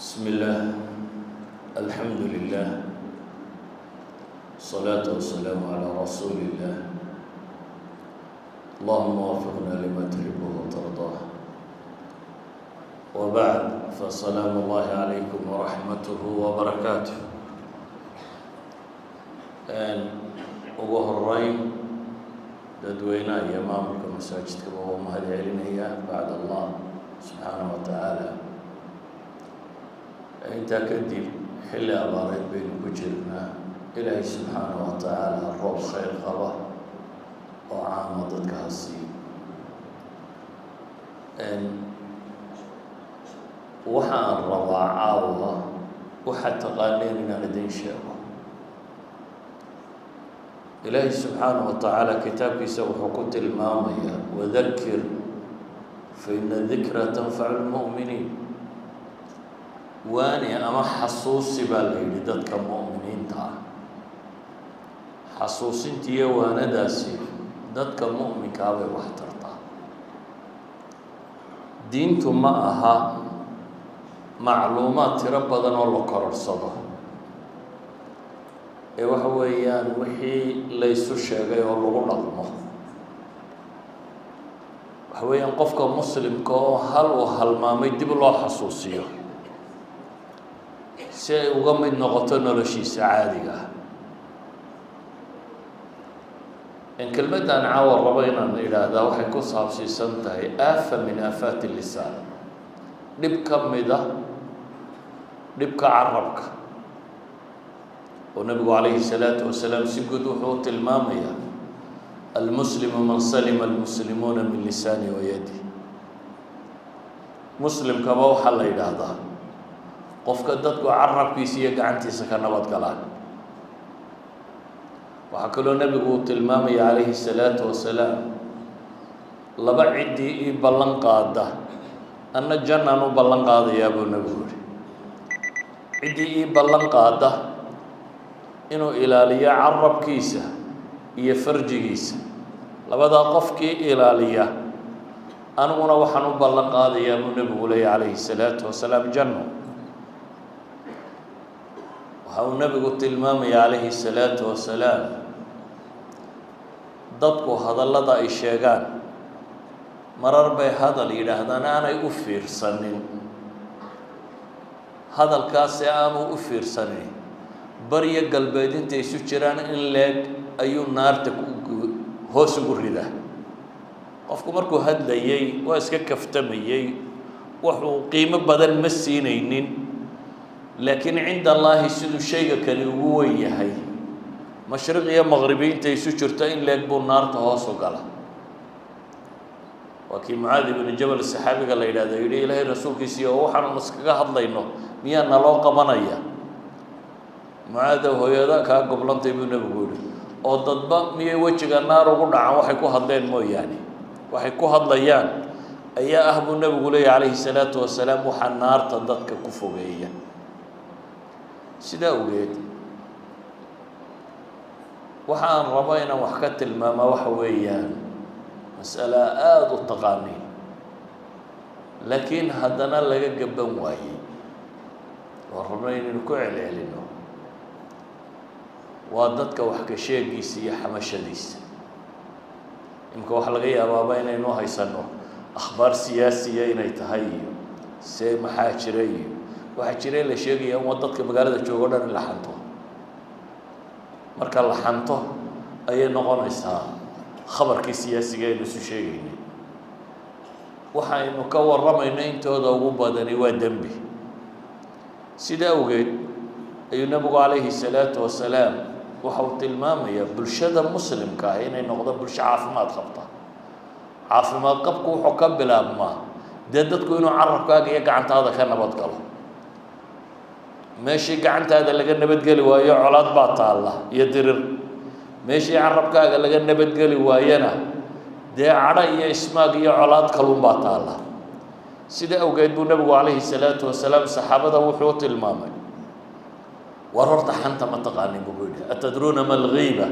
بسم الله الحمد لله الصلاة والسلام على رسول الله اللهم وفقنا لما تحبه وترضاه وبعد فسلام الله عليكم ورحمته وبركاته ugu horeyn dadweynaha iyo maamulka masaajidka waa mahad celinaya bacd Allah subhanahu wa ta'ala inta kadib xilli abaareed baynu ku jirnaa ilaahay subxaanahu wa tacaala roob khayr qaba oo caama dadka hasiiyo waxaan rabaa caawa waxaad taqaaneen inaan idin sheego ilaahay subxaanahu wa tacaala kitaabkiisa wuxuu ku tilmaamayaa wadakir fa ina dikra tanfacu lmu'miniin waani ama xasuusi baa la yidhi dadka mu'miniinta ah xasuusintiiyo waanadaasi dadka mu'minkaa bay wax tartaa diintu ma aha macluumaad tiro badan oo la kororsado ee waxa weeyaan wixii laysu sheegay oo lagu dhaqmo waxa weeyaan qofka muslimka oo hal uu halmaamay dib loo xasuusiyo si ay uga mid noqoto noloshiisa caadiga ah in kelmaddan caawa rabo inaan idhaahdaa waxay ku saabsiisan tahay aafa min aafaati lisaan dhib ka mida dhibka carabka oo nabigu calayhi salaatu wasalaam si guud wuxuu tilmaamayaa almuslimu man salima almuslimuuna min lisaani wa yadi muslimkaba waxaa la yidhaahdaa qofka dadku carabkiisa iyo gacantiisa ka nabad galaan waxaa kaloo nabigu uu tilmaamaya calayhi salaatu wasalaam laba ciddii ii ballan qaada anna jannaan u ballan qaadayaa buu nabigu yihi ciddii ii ballan qaada inuu ilaaliyo carabkiisa iyo farjigiisa labadaa qofkii ilaaliya aniguna waxaan u ballan qaadayaa buu nabigu leeyahy calayhi salaatu wasalaam janno waxa uu nabigu tilmaamaya calayhi salaatu wasalaam dadku hadallada ay sheegaan marar bay hadal yidhaahdaan aanay u fiirsanin hadalkaasi aanu u fiirsanin bariyo galbeed intay isu jiraan in leeg ayuu naarta hoos ugu ridaa qofku markuu hadlayay waa iska kaftamayey wuxuu qiimo badan ma siinaynin laakiin cinda allaahi siduu shayga kale ugu weyn yahay mashriq iyo maqribi intay isu jirto in leeg buu naarta hoos u gala waa kii mucaad ibnu jabal saxaabiga la yidhahdo yidhi ilaahay rasuulkiisii oo waxaanu iskaga hadlayno miyaa naloo qabanaya mucaadow hooyada kaa goblantay buu nabigu yihi oo dadba miyay wejiga naar ugu dhacan waxay ku hadleen mooyaane waxay ku hadlayaan ayaa ah buu nabigu leeyahy calayhi salaatu wasalaam waxaa naarta dadka ku fogeeya sidaa ogeed waxa aan rabo inaan wax ka tilmaamaa waxa weeyaan mas'alo aada u taqaaniin laakiin haddana laga gaban waayey oo rabno inaynu ku celcelino waa dadka wax ka sheegiisa iyo xamashadiisa imika waxa laga yaabaaba inaynu haysano akhbaar siyaasiya inay tahay iyo see maxaa jira iyo waxaa jira in la sheegaya in waa dadka magaalada joogo dhan in la xanto marka la xanto ayay noqonaysaa khabarkii siyaasiga aynu isu sheegaynay waxaynu ka warramayno intooda ugu badani waa dembi sidaa awgeed ayuu nabigu calayhi salaatu wasalaam waxa uu tilmaamayaa bulshada muslimka ah inay noqdo bulsho caafimaad qabta caafimaad qabku wuxuu ka bilaabmaa dee dadku inuu carabkaaga iyo gacantaada ka nabad galo meeshii gacantaada laga nabadgeli waayo colaad baa taalla iyo dirir meeshii carabkaaga laga nabadgeli waayana dee cadho iyo ismaag iyo colaad kalun baa taalla sida awgeed buu nabigu calayhi salaatu wasalaam saxaabada wuxuu tilmaamay war horta xanta ma taqaanin buu yidhi atadruuna ma alghiiba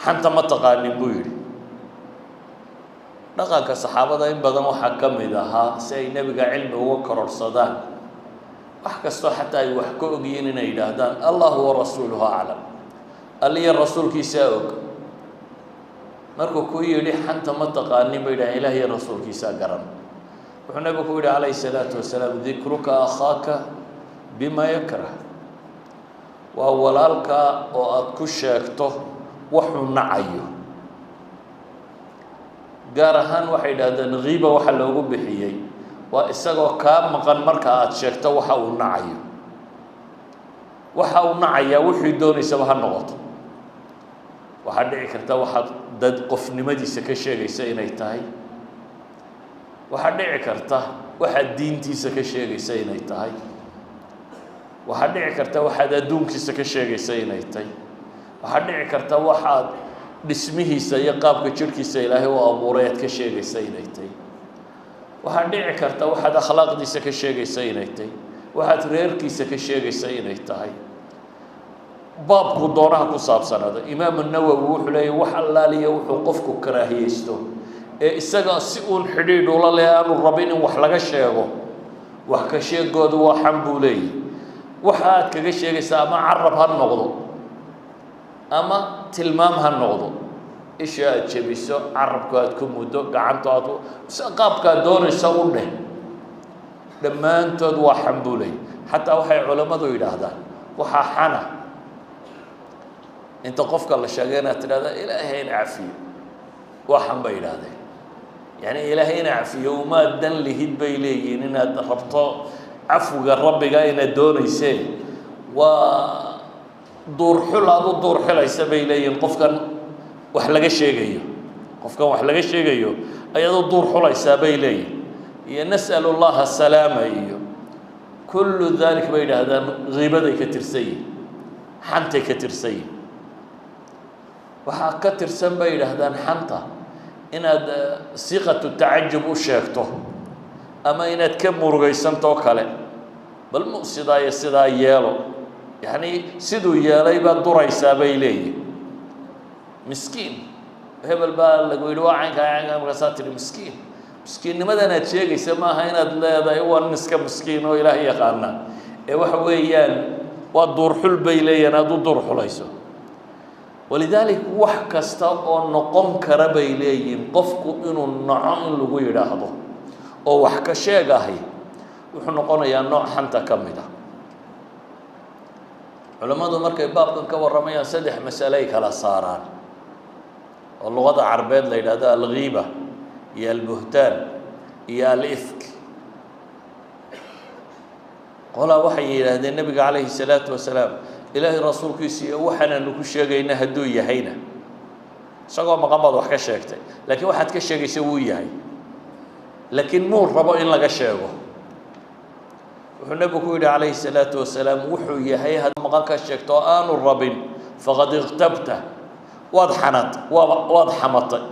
xanta ma taqaanin buu yidhi dhaqanka saxaabada in badan waxaa ka mid ahaa si ay nebiga cilmi uga kororsadaan wax kastoo xataa ay wax ka ogyihiin inay yidhaahdaan allahu wa rasuuluhu aclam, alliya rasuulkiisaa og. markuu ku yidhi xanta ma taqaanin bay yidhahdeen ilaah iyo rasuulkiisaa garan. wuxuu nebigu ku yidhi calayhi salaatu wasalaam dikruka akhaaka bima yakrah, waa walaalkaa oo aada ku sheegto waxuu nacayo. gaar ahaan waxay yidhahdeen ghiiba waxa loogu bixiyey waa isagoo kaa maqan marka aada sheegto waxa uu nacayo. waxa uu nacayaa wixii doonaysaba ha noqoto. waxaa dhici karta waxaad dad qofnimadiisa ka sheegaysa inay tahay, waxaa dhici karta waxaad diintiisa ka sheegaysa inay tahay, waxaa dhici karta waxaad adduunkiisa ka sheegaysa inay tahay, waxaa dhici karta waxaad dhismihiisa iyo qaabka jirhkiisa ilaahay u abuuray aad ka sheegaysa inay tahay, waxaa dhici karta waxaad akhlaaqdiisa ka sheegaysa inay tahay, waxaad reerkiisa ka sheegaysa inay tahay. baabku doonaha ku saabsanaada. imaamu nawowi wuxuu leeyahy wax allaaliya wuxuu qofku karaahiyeysto ee isaga si uun xidhiidh ula leh aanu rabin in wax laga sheego, wax ka sheegoodu waa xan buu leeyahy. waxa aad kaga sheegaysaa ama carab ha noqdo ama tilmaam ha noqdo, isha aad jebiso, carabku aad ku muddo, gacanto aad qaabkaad doonaysa u dheh, dhammaantood waa xan buu leeyahy. xataa waxay culammadu yidhaahdaan waxaa xana inta qofka la sheegay inaad tidhahda ilaahay ina cafiyo, waa xan bay yidhaahdeen. yacni ilaahay ina cafiyo umaad dan lihid bay leeyihiin inaad rabto cafwiga rabbiga inaad doonaysee, waa duurxul aad u duurxilaysa bay leeyihiin qofkan wax laga sheegayo. qofkan wax laga sheegayo ayaad u duurxulaysaa bay leeyihin. iyo nas'alu llaha asalaama iyo kullu dalik bay yidhaahdaan ghiibaday ka tirsan yihin, xantay ka tirsan yihin. waxaa ka tirsan bay yidhaahdaan xanta inaad siiqatu tacajub u sheegto ama inaad ka murugaysantoo kale, bal mu sidaa iyo sidaa yeelo, yacni siduu yeelay baad duraysaa bay leeyihin. miskiin hebel baa lagu yidhi waa caynkaa markaasaa tihi miskiin. miskiinnimadan aad sheegaysa maaha inaad leedahay waa nin iska miskiin oo ilaah yaqaana, ee waxa weeyaan waa duurxul bay leeyihin aada u duurxulayso. walidaalik wax kasta oo noqon kara bay leeyihiin qofku inuu naco in lagu yidhaahdo oo wax ka sheeg ahi wuxuu noqonayaa nooc xanta ka mid ah. culammadu markay baabkan ka warramayaan saddex masale ay kala saaraan oo luqada carbeed la yidhahdo alghiiba iyo albuhtaan iyo alifk. qolaa waxay yidhaahdeen nebiga calayhi salaatu wasalaam ilaahay rasuulkiisa iyo waxaanaanu ku sheegayna hadduu yahayna, isagoo maqan baad wax ka sheegtay, laakiin waxaad ka sheegaysa wuu yahay, laakiin muu rabo in laga sheego. wuxuu nebigu ku yidhi calayhi salaatu wasalaam wuxuu yahay had maqan ka sheegto oo aanu rabin faqad iqtabta, waad xamatay.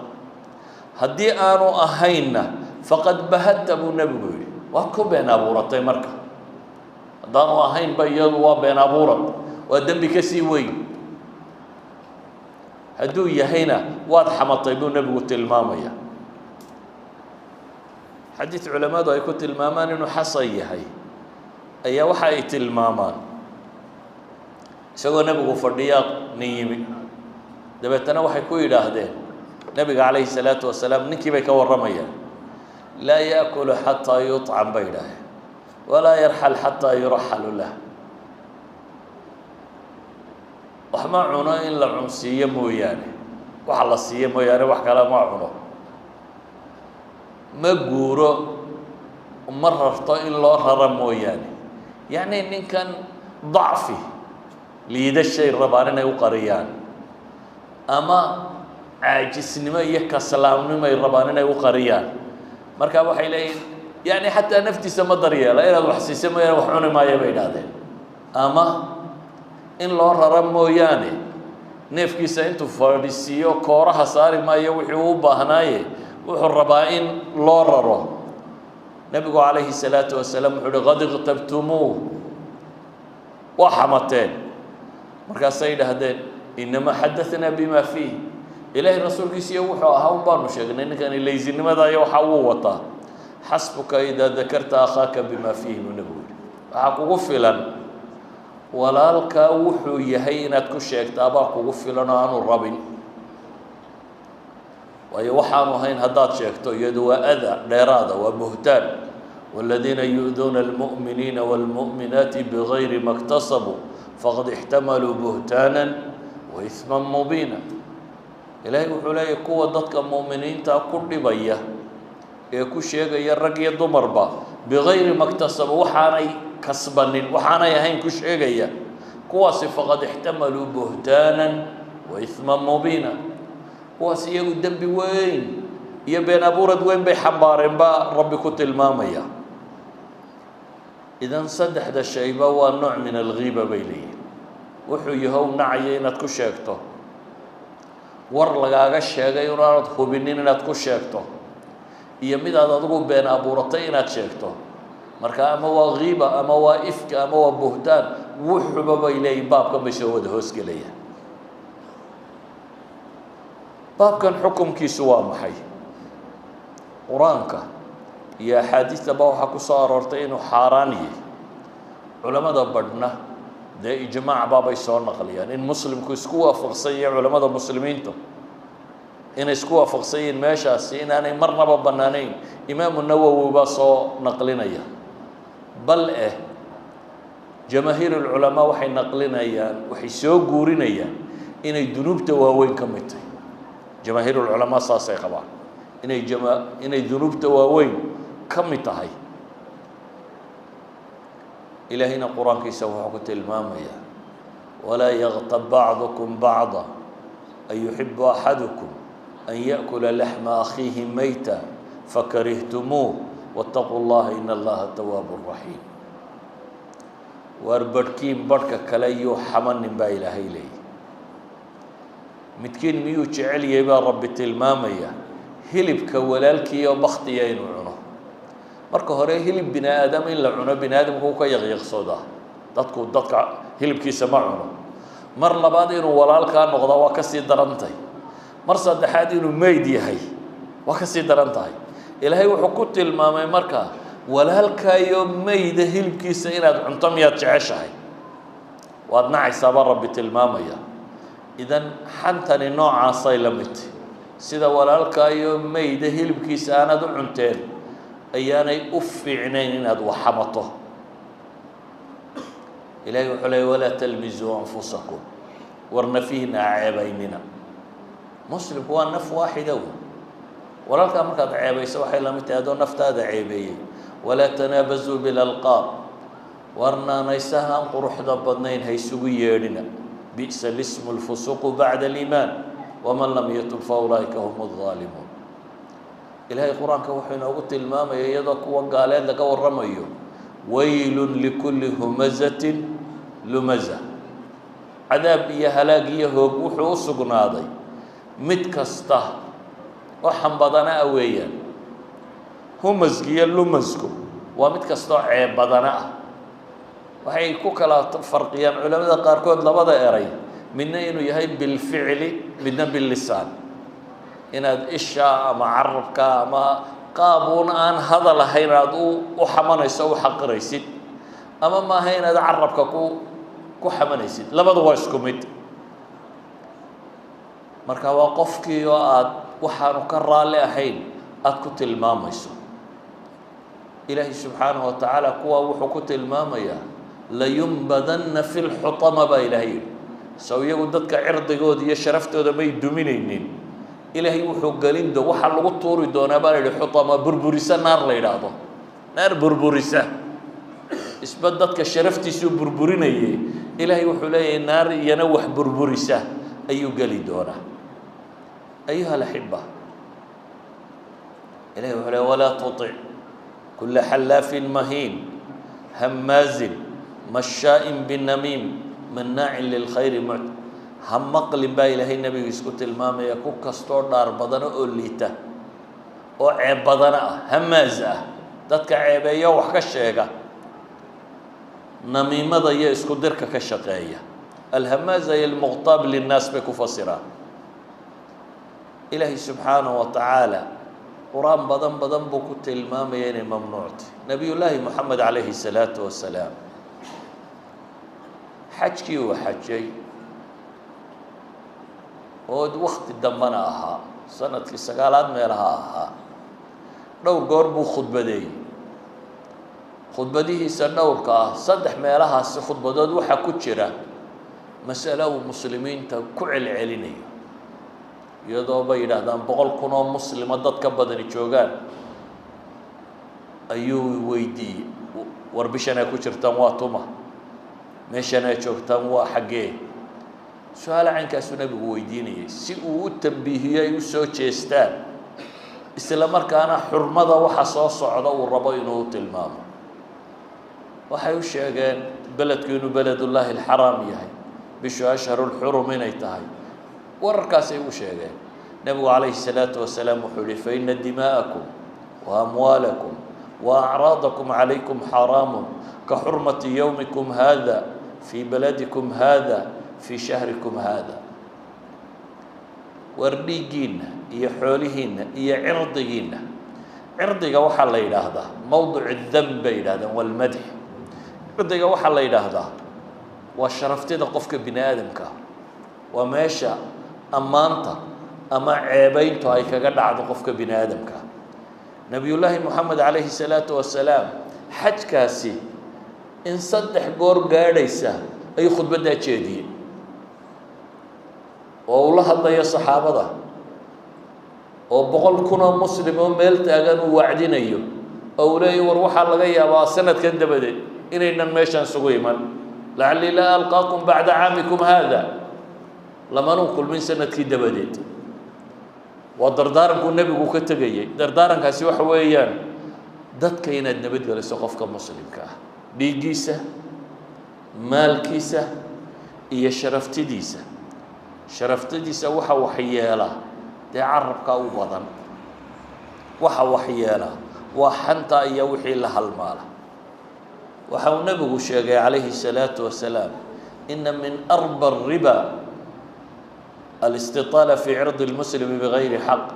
haddii aanu ahaynna faqad bahadta buu nebigu yidhi, waad ku been abuuratay. marka haddaanu ahaynba iyadu waa been abuurad, waa dembi ka sii weyn. hadduu yahayna waad xamatay buu nebigu tilmaamaya. xadiid culammadu ay ku tilmaamaan inuu xasan yahay ayaa waxa ay tilmaamaan isagoo nebigu fadhiyaa nin yimi, dabeetana waxay ku yidhaahdeen nebiga calayhi salaatu wasalaam ninkii bay ka warramayaan, laa yaakulu xataa yuطcam bay yidhaaheen, walaa yarxal xataa yuraxalu lah. wax ma cuno in la cunsiiyo mooyaane, waxa la siiyo mooyaane wax kale ma cuno. ma guuro, ma rarto in loo rara mooyaane. yacni ninkan dacfi liidashay rabaan inay u qariyaan, ama caajisnimo iyo kaslaamnimo ay rabaan inay u qariyaan. marka waxay leeyihin yani xataa naftiisa ma daryeela, inaad wax siisa mooyaane wax cuni maayo bay idhahdeen. ama in loo rara mooyaane neefkiisa intuu fadhisiiyo kooraha saari maayo wixii uu u baahnaaye wuxuu rabaa in loo raro. nebigu calayhi salaatu wasalaam wuxuu uhi qad iqtabtumuuh, waa xamateen. markaasay yidhaahdeen inamaa xadaثnaa bima fiih, إلهي رسول كيسي وحو أهون بانو شيخنا إنك أن الليزي لماذا يوحو وطا حسبك إذا ذكرت أخاك بما فيه من نبوي أحكو غفلا ولا لك وحو يهينات كشيك تاباكو غفلا عنو الربين ويوحانو هين هدات شيكتو يدو أذى ليرادة وبهتان والذين يؤذون المؤمنين والمؤمنات بغير ما اكتسبوا فقد احتملوا بهتانا وإثما مبينا إلهي وحولاي قوة ضدك المؤمنين تأكل بيه يكون شيء يرق يدمر با بغير ما اكتسبوا وحاني كسبن وحاني هين كل شيء قوة فقد احتملوا بهتانا وإثما مبينا قوة يقول دم وين يبين أبورد وين بيحمبارين با ربي كنت المامية إذا صدح هذا الشيء هو نوع من الغيبة بيلي وحو يهو نعيين أتكو شاكتو ورلقاق الشيء يراد خبينين أتكو شاكتو يمد هذا ضغو بين أبورتين أتشاكتو مركا أما هو غيبة أما هو إفك أما هو بهتان وحو بيلي باب كم بيشهود هوسك ليه باب كان حكم كي سوا محي قرآنك يا حديث باوحا كسار ارتين حاراني علماء بدنا ده إجماع بابا يسون نقليان إن مسلم كسكوا فقصية علماء المسلمين تو إن اسكوا فقصية ماشى سين أنا مرنا ببنانين إمام النووي باصو نقلنا يا بل جماهير العلماء وحي نقلنا يا وحي سوق جورنا يا إن الذنوب تواوين كمتي جماهير العلماء صاصي خبر إن الذنوب تواوين كمتي إلى هنا القرآن كيسوي حكت المامية ولا يغتب بعضكم بعضا أن يحب أحدكم أن يأكل لحم أخيه ميتا فكرهتموه واتقوا الله إن الله التواب الرحيم واربركين بركة كليو حمن با إلهي لي متكين ميو جعل يبا رب المامية هلب كولالكي وبختيين وعنه marka hore hilib bini aadam in la cuno bini aadamku ka yaqyaqsooda dadka hilibkiisa ma cuno mar labaad inuu walaalka noqdo waa ka sii darantay mar saddexaad inuu meyd yahay waa ka sii darantahay ilaahay wuxuu ku tilmaamay marka walaalka iyo meyd hilibkiisa inaad cunto miyaad jeceshahay waad nacaysaa rabbi tilmaamaya idan xantani noocaas ay la mid sida walaalka iyo meyd hilibkiisa aanad u cunteen أياني أفعنين إن هذا وحمته إلهي وحلي ولا تلمزوا أنفسكم ورنا فينا عيبيننا مسلم هو النف واحد ولا كان مركض عيبي سوى حيلا متهدون نفت هذا عيبي ولا تنابزوا بالألقاب ورنا نيسها قروح ضبطنين هيسوي لنا بئس الاسم الفسوق بعد الإيمان ومن لم يتب فأولئك هم الظالمون إلهي القرآن كوحينا وقلت الماما يدك وقالين لك والرميو ويل لكل همزة لمزة عذاب يهلاق يهوق وحوصقنا هذا متكسته وحن بدنا أويا همزقيا لمزكو ومتكسته عيب بدنا وحي كوكلا فرقيان علماء قاركود لبدا إري منا إنه يهي بالفعل منا باللسان inaad isha ama carabka ama qaabun aan hadal ahayn aad u xamanayso u xaqiraysid ama ma ahayn aad carabka ku xamanaysid labadu waa isku mid marka waa qofkii oo aad waxaanu ka raali ahayn aad ku tilmaamayso ilaahi subhanahu wa ta'ala kuwa wuxuu ku tilmaamaya la yumbadanna fil hutama ba ilaahi soo iyagu dadka cirdigooda iyo sharaftooda may duminaynin إلهي وحو قالين ده وحا لغو طوري دونا بانا لحطما بربوريسا نار ليلادو نار بربوريسا اسبدت كشرفتي سو بربورينا إلهي وحو لي نار ينوح بربوريسا أيو قالي دونا أيها الأحبة إلهي وحو لي ولا تطع كل حلاف مهين هماز مشاء بالنميم مناع للخير معتد هم مقلب با إلهي النبي يسكت المام يكون كستور دار بدنا أوليته أو عيب بدنا همازة دتك عيبية وحكشيجا نميمة ضيّ يسكت درك كشقية الهمازة هي المغتاب للناس بكفصرة إلهي سبحانه وتعالى قرآن بدن بكت المامين ممنوعت نبي الله محمد عليه الصلاة والسلام حجكي وحجي ود وقت الدمنا أها سنة السقالات ميلها أها لو قربوا خطبته سنورك صدح ميلها خطبة وحا كتشرة مسألة مسلمين تكعل عليني يدو بيدا دان بقول كنا مسلم ضد كبدني جوجان أيوه ويدي وربشنا كتشرتم واتوما مشنا شوفتم وحجيه سؤال عنك سنة بويديني سئو التنبيهية يسوع تشستان استلمر كان حرمة وحصاص عضو والربين وتلمام وحيوش يجان بلد كانوا بلد الله الحرام يهي بشو أشهر الحرمين يتهي وركاسي وشيغان نبي عليه الصلاة والسلام وحولي فإن دماءكم وأموالكم وأعراضكم عليكم حرام كحرمة يومكم هذا في بلدكم هذا في شهركم هذا ورديجين يحولهن يعرضين عرضك وحل إلى هذا موضع الذنب إلى هذا والمدح عرضك وحل إلى هذا وشرفت قفك بني آدمك وماشى أمانته أما عيبينته هاي كقد عاد قفك بني آدمك نبي الله محمد عليه الصلاة والسلام حج كاسي إن صدح قور قاريسة أي خطبة دا تشيدي والله الله يا صحابة وبقول كنا مسلمون ميل تاغن وعدين أيو أولي وروح على غيابا سنة كنت بدي إننا ميشان سقيما لعلي لا ألقاكم بعد عامكم هذا لما نقول من سنة كده بديت ودردارن كون نبي كتجي دردارن كاسي وحويان دت كينا النبي قال سقف كمسلم كه بيجيسه مال كيسه هي شرفت ديسه وحا وحياله تعرب كاو بدن وحا وحياله وحنتا يا وحي لها المال وحا النبي شيغي عليه الصلاه والسلام ان من اربى الربا الاستطالة في عرض المسلم بغير حق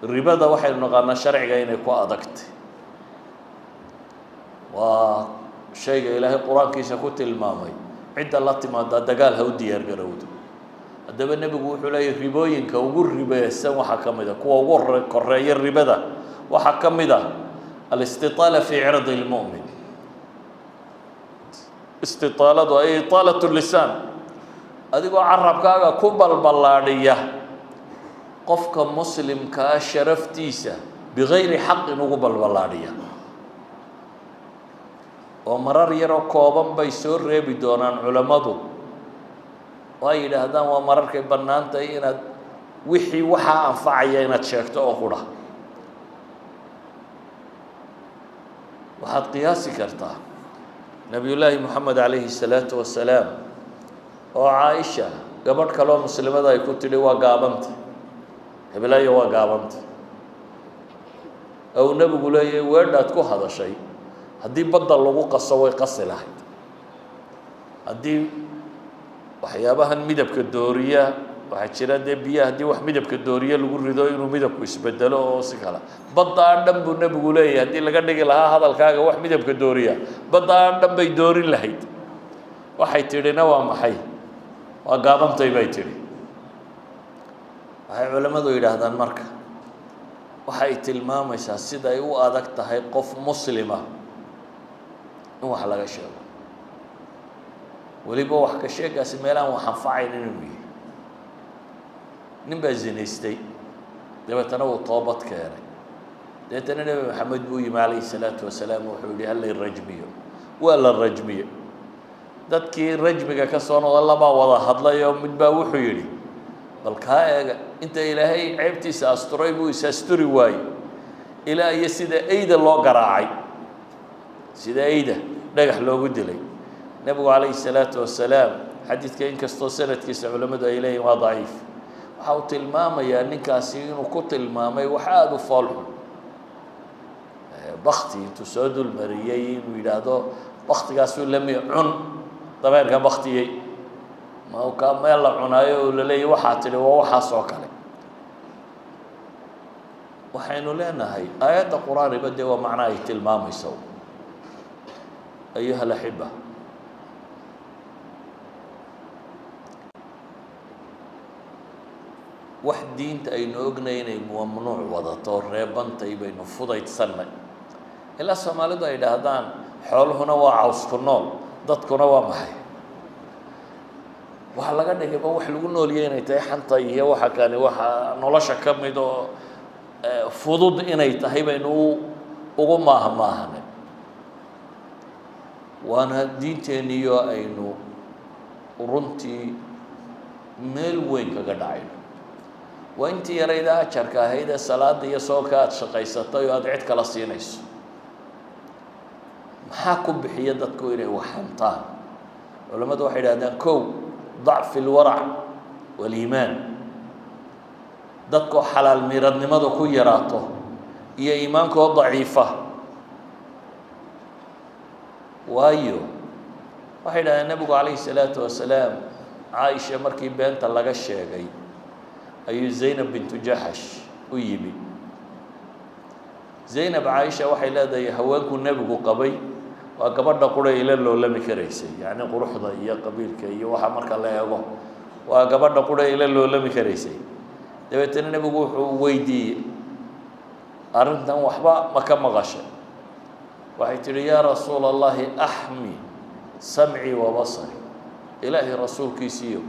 الربا ده واحد نقارنا شرعي إنه يكون أدقت وشيء إلهي القرآن كيس كوت المامي عند الله تما دقال هودي يرجعود الدب النبي يقول لي الرباين كوجر ربا يسوى حكم ده كوجر كرّي الربا ده وحكم ده الاستطالة في عرض المؤمن استطالة أي إطالة اللسان adigoo carabkaaga ku balballaadhiya qofka muslimka sharaftiisa bigayri xaq ugu balballaadhiya oo marar yaro kooban bay soo reebi doonaan culimadu way yiraahdaan waa mararkay banaantay inaad wixii waxa anfacaya inaad sheegto oo qura waxaad qiyaasi kartaa nabiyullaahi maxamed alayhi salaatu wassalaam وعائشة قبل كلام مسلمة ده يكون تلي وقابنت هبلاي وقابنت أو النبي يقول لي وين أتكو هذا الشيء هدي بدل لو قصة ويقص لحد هدي وحيابها المدب كالدورية وحشرة دي بيا هدي واحد مدب كالدورية اللي يقول ردوا إنه مدب يسبدلوا سكلا بدل عندهم النبي يقول لي هدي اللي قد لها هذا الكاغا واحد مدب كالدورية بدل عندهم بيدوري لحد وحي ترينا ومحي وقابنتي بيتري waxay culimadu yiraahdaan marka waxay tilmaamaysaa sida ay u adag tahay qof muslima in wax laga sheego waliba wax ka sheegaasi meelaan wax anfacayn inuu yahay nin baa zinaystay dabeetana uu toobad keenay dabeetana nabi maxamed buu yimi alayhi salaatu wasalaam wuxuu yidhi hal rajmiyo waa la rajmiyo dadkii rajmiga ka soo noqday laba wada hadlayo mid baa wuxuu yiri bal ka eega inta ilaahay ceebtiisa asturay buu isturi waay ilaa iyo sida ayda loo garaacay sida ayda dhagax loogu dilay nabiga alayhi salaatu wasalaam xadiidka in kastoo sanadkiisa culimadu ay leeyihiin waa daciif waxa uu tilmaamayaa ninkaasi inuu ku tilmaamay wax aad u foolxun bakti intuu soo dul mariyay inuu yidhaahdo baktigaasuu lami cun dabeer ka baktiyay ما هو كمال عنا يقول لي واحد اللي هو حاسو كله waxaynu leenahay aayadda qur-aaniba dee waa macno ay tilmaamayso ayuha alaxiba wax diinta aynu ognay inay mamnuuc wadato reebantay baynu fudaydsanay ilaa soomaalidu ay dhahdaan xooluhuna waa cawsku nool dadkuna waa maxay waxa laga dhigayba wax lagu nooliyay inay tahay xanta iyo waxa kale waxa nolosha ka mid oo fudud inay tahay baynu ugu maahmaahnay waana diinteeniyo aynu runtii meel weyn kaga dhacayno waa intii yarayda ajarka ahayd ee salaada iyo soonka aad shaqaysatay oo aad cid kala siinayso maxaa ku bixiya dadku inay wax hantaan culamadu waxay yidhahdaan kow ضعف الورع والإيمان dadku xalaal miiradnimadu ku yaraato iyo iimaankoo daciifa waayo waxay yidhahdeen nabigu calayhi salaatu wasalaam caaisha markii beenta laga sheegay ayuu zaynab bintu jaxash u yimi zaynab caaisha waxay leedahay haweenkuu nebigu qabay waa gabadha qura ila loolami karaysay yacni quruxda iyo qabiilka iyo waxa marka la eego waa gabadha qura ila loolami karaysay dabeetana nebigu wuxuu weydiiyey arrintan waxba ma ka maqashay waxay tidhi yaa rasuula allahi axmi samci wa basari ilaahay rasuulkiisiiyo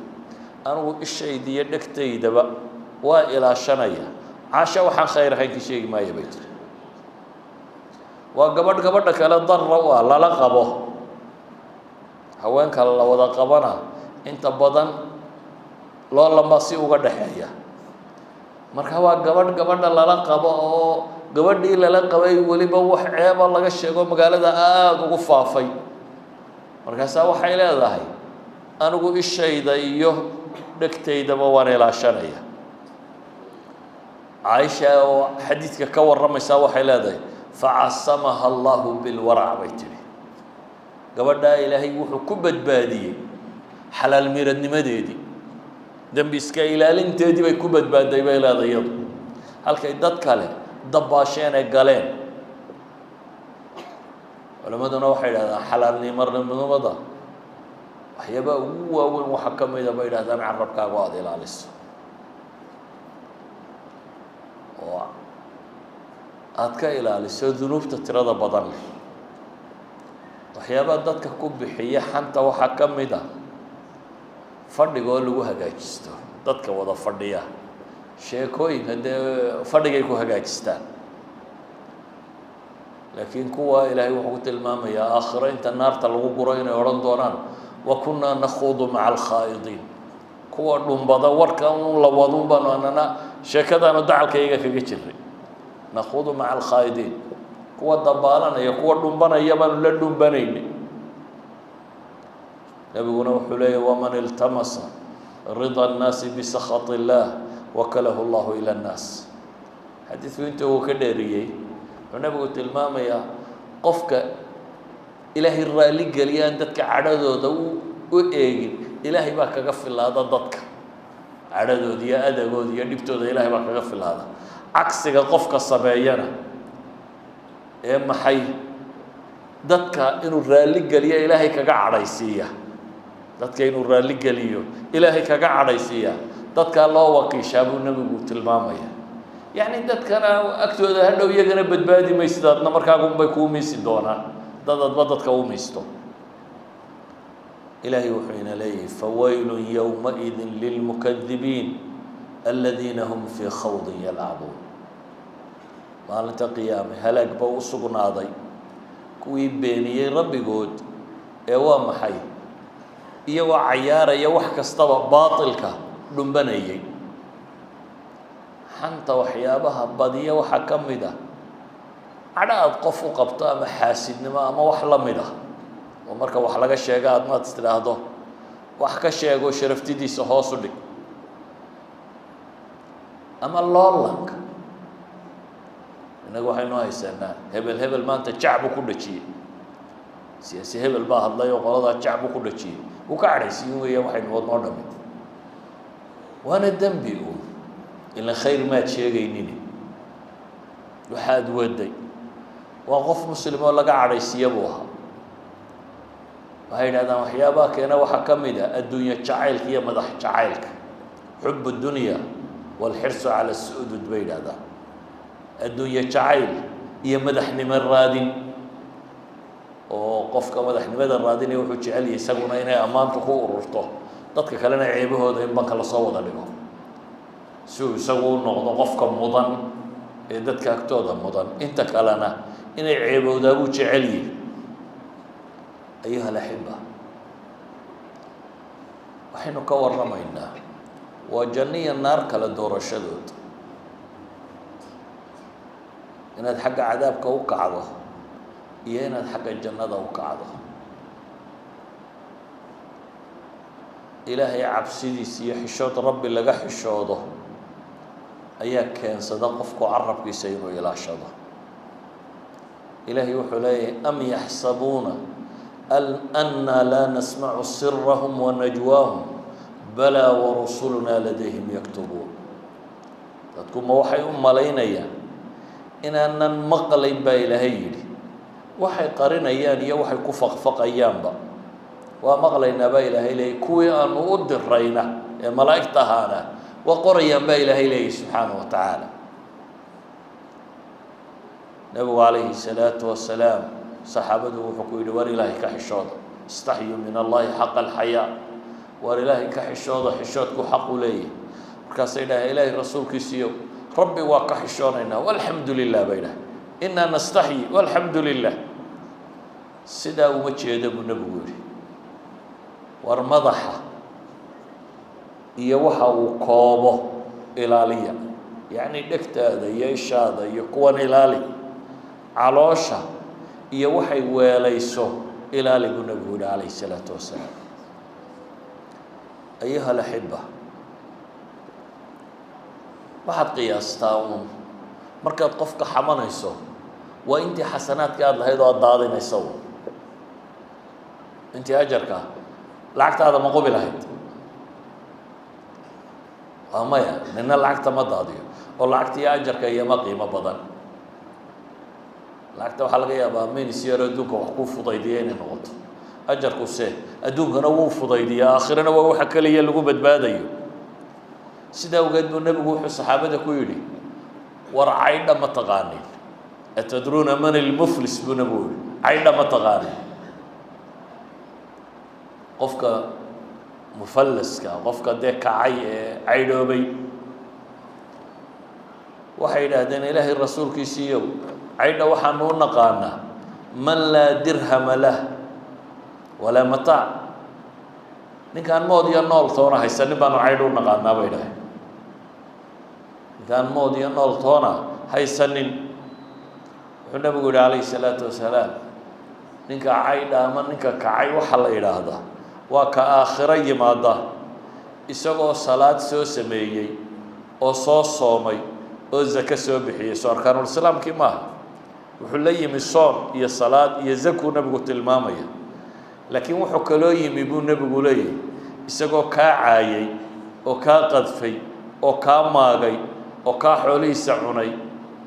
anigu ishayda iyo dhegtaydaba waa ilaashanaya caasha waxaan khayr ahayn ka sheegi maaya bay tiri waa gabadha kale darra waa lala qabo haweenka la wada qabana inta badan loo lama si uga dhaxeeya marka waa gabadha lala qabo oo gabadhii lala qabay weliba wax ceeba laga sheego magaalada aada ugu faafay markaasaa waxay leedahay anigu ishayda iyo dhegtaydaba waan ilaashanaya caaisha oo xadiidka ka warramaysaa waxay leedahay facasamaha allahu bilwarac bay tidhi gabadhaa ilaahay wuxuu ku badbaadiyey xalaal miiradnimadeedii dembi iska ilaalinteedii bay ku badbaaday bay leedahay iyadu halkay dad kale dabbaasheen ee galeen culammaduna waxay yidhahdaan xalaalnimadnimada waxyaabaa ugu waaweyn waxa ka mida bay yidhahdaan carabkaagu aada ilaaliso oo aad ka ilaaliso dunuubta tirada badan leh waxyaabaa dadka ku bixiya xanta waxaa ka mid a fadhiga oo lagu hagaajisto dadka wada fadhiya sheekooyinka dee fadhigay ku hagaajistaan laakiin kuwa ilaahay wuxuu ku tilmaamayaa aakhiro inta naarta lagu guro inay odhan doonaan wa kunnaa nakhuudu maca alkhaa'idiin kuwa dhumbada warka un la wadun baanu anana sheekadaanu dacalkayga kaga jiray nakhuudu maca alkhaa'idiin kuwa dabaalanaya kuwa dhumbanaya baanu la dhumbanayni nabiguna wuxuu leeyahy waman iltamasa rida annaasi bisakhat illaah wakalahu allahu ila annaas xadiidku inta uu ka dheeriyey wuxuu nabigu tilmaamayaa qofka ilaahay raalli geliyaan dadka cadhadooda u eegin ilaahay baa kaga filaada dadka cadhadooda iyo adagooda iyo dhibtooda ilaahay baa kaga filaada cagsiga qofka sameeyana ee maxay dadka inuu raalli geliyo ilaahay kaga cadhaysiiya dadka inuu raalli geliyo ilaahay kaga cadhaysiiya dadkaa loo wakiishaa buu nabigu tilmaamaya yacni dadkana agtooda hadhow iyagana badbaadi maysid adna markaagunbay kuu miisi doonaan dadadba dadka u miisto ilaahay wuxuu ina leeyahay fawaylun yowmaidin lilmukadibiin aladiina hum fii khawdin yalcabuun maalinta qiyaame halaag ba u sugnaaday kuwii beeniyey rabbigood ee waa maxay iyagoo cayaaraya wax kastaba baatilka dhumbanayay xanta waxyaabaha badiya waxaa ka mid ah cadho aad qof u qabto ama xaasidnimo ama wax la mid ah oo marka wax laga sheega aad maad istidhaahdo wax ka sheego sharaftidiisa hoos u dhig ama loolanka innagu waxaynu haysanaa hebel hebel maanta jacbu ku dhajiyey siyaasi hebel baa hadlay oo qoladaa jacbu ku dhajiyey wuu ka cadhaysiin weeya waxaynu wadnoo dhami waana dembi uun ila khayr maad sheegaynini waxaad waday waa qof muslim oo laga cadhaysiiya buu ahaa waxay yidhahdaan waxyaabaha keena waxaa ka mid ah adduunye jacaylka iyo madax jacaylka xubu dunya walxirsu cala su'udud bay yidhahdaan adduunye jacayl iyo madaxnimo raadin oo qofka madaxnimada raadinaya wuxuu jecel yahay isaguna inay ammaantu ku ururto dadka kalena ceebahooda in banka lasoo wada dhigo si uu isagu u noqdo qofka mudan ee dadka agtooda mudan inta kalena inay ceebowdaa buu jecel yahay ayuha alaxiba waxaynu ka warramaynaa waa janno iyo naar kala doorashadood inaad xagga cadaabka u kacdo iyo inaad xagga jannada u kacdo ilaahay cabsidiisa iyo xishood rabbi laga xishoodo ayaa keensada qofku carabkiisa inuu ilaashado ilaahay wuxuu leeyahay am yaxsabuuna أنا لا نسمع سرهم ونجواهم بلى ورسلنا لديهم يكتبون dadku ma waxay u malaynayaan inaanan maqlayn baa ilaahay yidhi waxay qarinayaan iyo waxay ku faqfaqayaanba waa maqlaynaa baa ilaahay leeyay kuwii aanu u dirayna ee malaa'igta ahaana waa qorayaan baa ilaahay leeyay subxaanahu wa tacaala nabigu calayhi salaatu wasalaam saxaabadu wuxuu ku yidhi war ilaahay ka xishooda istaxyuu min allahi xaqa alxayaa war ilaahay ka xishooda xishoodku xaq u leeyahay markaasay dhahay ilaahay rasuulkiisiiyo rabbi waa ka xishoonaynaa walxamdu lilah bay dhahay inaa nastaxyi walxamdu lilah sidaa uma jeeda buu nebigu yidhi war madaxa iyo waxa uu koobo ilaaliya yacni dhegtaada iyo ishaada iyo kuwan ilaali caloosha iyo waxay weelayso ilaali buu nebigu yidhi calayhi salaatu wasalaam ayuha alaxiba waxaad qiyaastaa uun markaad qofka xamanayso waa intii xasanaadka aada lahayd oo aada daadinaysa uun intii ajarka lacagtaada ma qubi lahayd waa maya nina lacagta ma daadiyo oo lacagta iyo ajarka iyoma qiimo badan lacagta waxaa laga yaabaa minis yaro adduunka wax kuu fudaydiya inay noqoto ajarkuse adduunkana wuu fudaydiyaa aakhirana waa waxa keliya lagu badbaadayo sidaa awgeed buu nebigu wuxuu saxaabada ku yidhi war caydha ma taqaanin atadruuna man ilmuflis buu nebigu yihi caydha ma taqaanin qofka mufallaska qofka dee kacay ee caydhoobay waxay yidhaahdeen ilaahay rasuulkiisiiyow caydha waxaanu u naqaanaa man laa dirhama lah walaa mataac ninkaan mood iyo nool toona haysanin baanu caydh u naqaanaa bay dhahay ninkaan mood iyo nool toona haysanin wuxuu nebigu yihi calayhi salaatu wasalaam ninka caydha ama ninka kacay waxaa la yidhaahdaa waa ka aakhiro yimaada isagoo salaad soo sameeyey oo soo soomay oo zako soo bixiyey soo arkaanulislaamkii maaha wuxuu la yimi soon iyo salaad iyo zakuu nebigu tilmaamaya laakiin wuxuu kaloo yimi buu nebigu leeyahay isagoo kaa caayay oo kaa qadfay oo kaa maagay oo kaa xoolihiisa cunay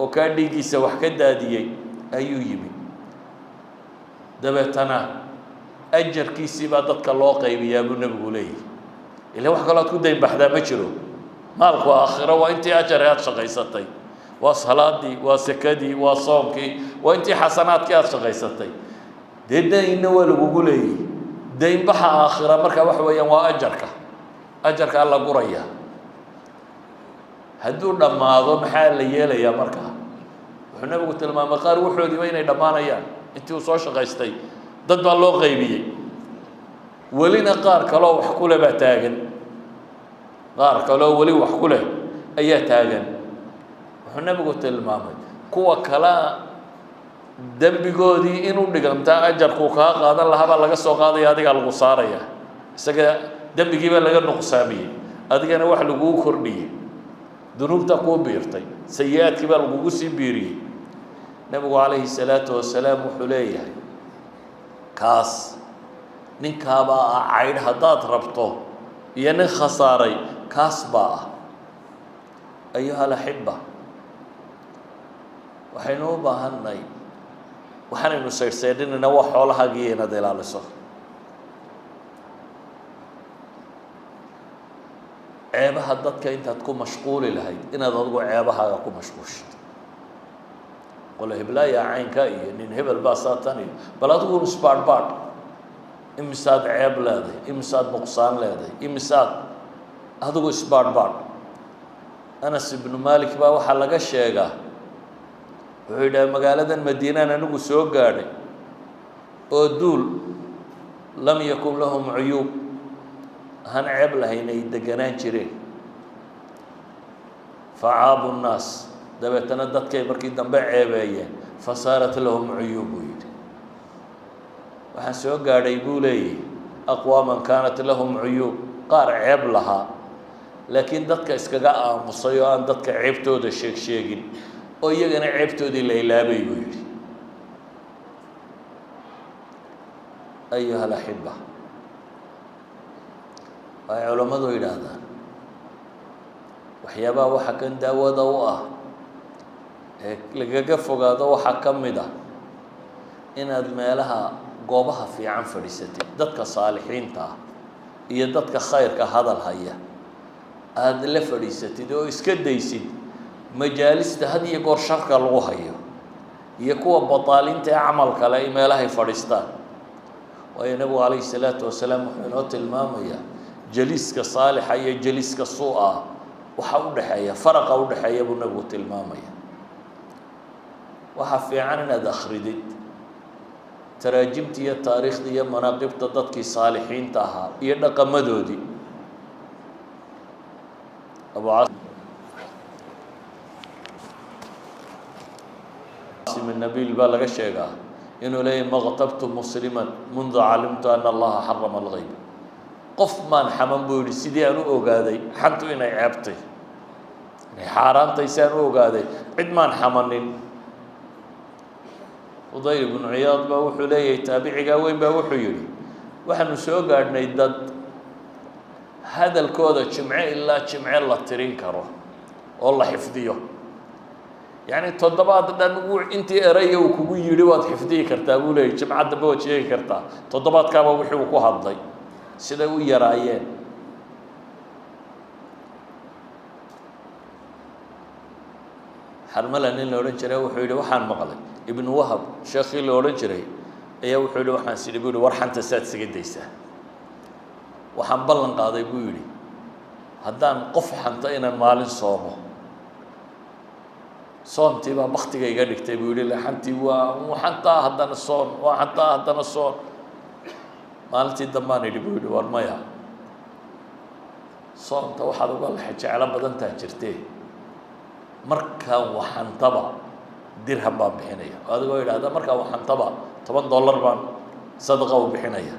oo kaa dhiiggiisa wax ka daadiyey ayuu yimi dabeetana ajarkiisii baa dadka loo qaybiyaa buu nebigu leeyahay ila wax kaloo aad ku daynbaxdaa ma jiro maalku aakhiro waa intii ajar aad shaqaysatay waa salaadii waa sakadii waa soomkii waa intii xasanaadkii aad shaqaysatay dee daynna waa lagugu leeyahay daynbaxa aakhira marka waxa weeyaan waa ajarkaa la guraya hadduu dhammaado maxaa la yeelayaa markaa wuxuu nebigu tilmaamay qaar wuxoodiiba inay dhammaanayaan intii uu soo shaqaystay dad baa loo qaybiyey welina qaar kaloo wax ku leh baa taagan qaar kaloo weli wax ku leh ayaa taagan wuxuu nebigu tilmaamay kuwa kala dembigoodii inuu dhigantaa ajarkuu kaa qaadan lahaa baa laga soo qaadaya adigaa lagu saaraya isaga dembigii baa laga nuqsaamiyey adigana wax laguu kordhiyey dunuubta kuu biirtay sayi-aadkii baa lagugu sii biiriyey nebigu calayhi salaatu wasalaam wuxuu leeyahay kaas ninkaabaa ah caydh haddaad rabto iyo nin khasaaray kaas baa ah ayuha alaxiba waxaynu u baahannahay waxaanaynu saydhsaydhinayna waa xoolahaagiiyo inaad ilaaliso ceebaha dadka intaad ku mashquuli lahayd inaad adigu ceebahaaga ku mashquushid qole heblaaya caynka iyo nin hebel baa saatan iyo bal adigu isbaadhbaadh imisaad ceeb leedahay imisaad nuqsaan leedahay imisaad adigu isbaadhbaadh anas ibnu malik baa waxaa laga sheegaa wuxuu yidhaha magaaladan madiinaan anigu soo gaadhay oo duul lam yakun lahum cuyuub han ceeb lahayn ay deganaan jireen facaabu nnaas dabeetana dadkay markii dambe ceebeeyeen fasaarat lahum cuyuub buu yidhi waxaan soo gaadhay buu leeyahy aqwaaman kaanat lahum cuyuub qaar ceeb lahaa laakiin dadka iskaga aamusay oo aan dadka ceebtooda sheegin oo iyagana ceebtoodii la ilaabay buu yidhi ayuha alaxiba waxay culammadu yidhaahdaan waxyaabaha waxa kan daawada u ah ee lagaga fogaado waxaa ka mid ah inaad meelaha goobaha fiican fadhiisatid dadka saalixiinta ah iyo dadka khayrka hadal haya aada la fadhiisatid oo iska daysid majaalista had iyo goor sharka lagu hayo iyo kuwa bataalinta ee camal kale ay meelahay fadhiistaan waayo nabigu calayhi salaatu wasalaam wuxuu inoo tilmaamayaa jaliiska saalixa iyo jaliiska suu-a waxa u dhexeeya faraqa u dhexeeya buu nabigu tilmaamaya waxaa fiican inaad akhridid taraajimta iyo taariikhda iyo manaaqibta dadkii saalixiinta ahaa iyo dhaqamadoodii nabiil baa laga sheegaa inuu leeyahy maqtabtu musliman mundu calimtu ana allaha xarama algayb qof maan xaman buu yihi sidii aan u ogaaday xantu inay ceebtay inay xaaraantay si aan u ogaaday cid maan xamanin fudayl ibnu ciyaad baa wuxuu leeyahay taabicigaa weyn baa wuxuu yidhi waxaanu soo gaadhnay dad hadalkooda jimce ilaa jimce la tirin karo oo la xifdiyo yacni toddobaad dhan intii eraya uu kugu yidhi waad xifdiyi kartaa buu leeyahy jimca dambe waad sheegi kartaa toddobaadkaaba wixii uu ku hadlay siday u yaraayeen xarmala nin la odhan jiray wuxuu yidhi waxaan maqlay ibnu wahab sheekhii la odhan jiray ayaa wuxuu yidhi waxaan sidhi buu yihi war xanta saad isaga daysaa waxaan ballan qaaday buu yidhi haddaan qof xanta inaan maalin soomo soontii baa baktiga iga dhigtay buu yihi xantii waa xantaa haddana soon waa xantaa haddana soon maalintii dambaan idhi buu yidhi war maya soonta waxaad uga lexe jeclo badantaa jirtee markaan waxantaba dirham baan bixinaya adigoo yidhaahda markaan waxantaba $10 baan sadaqa u bixinaya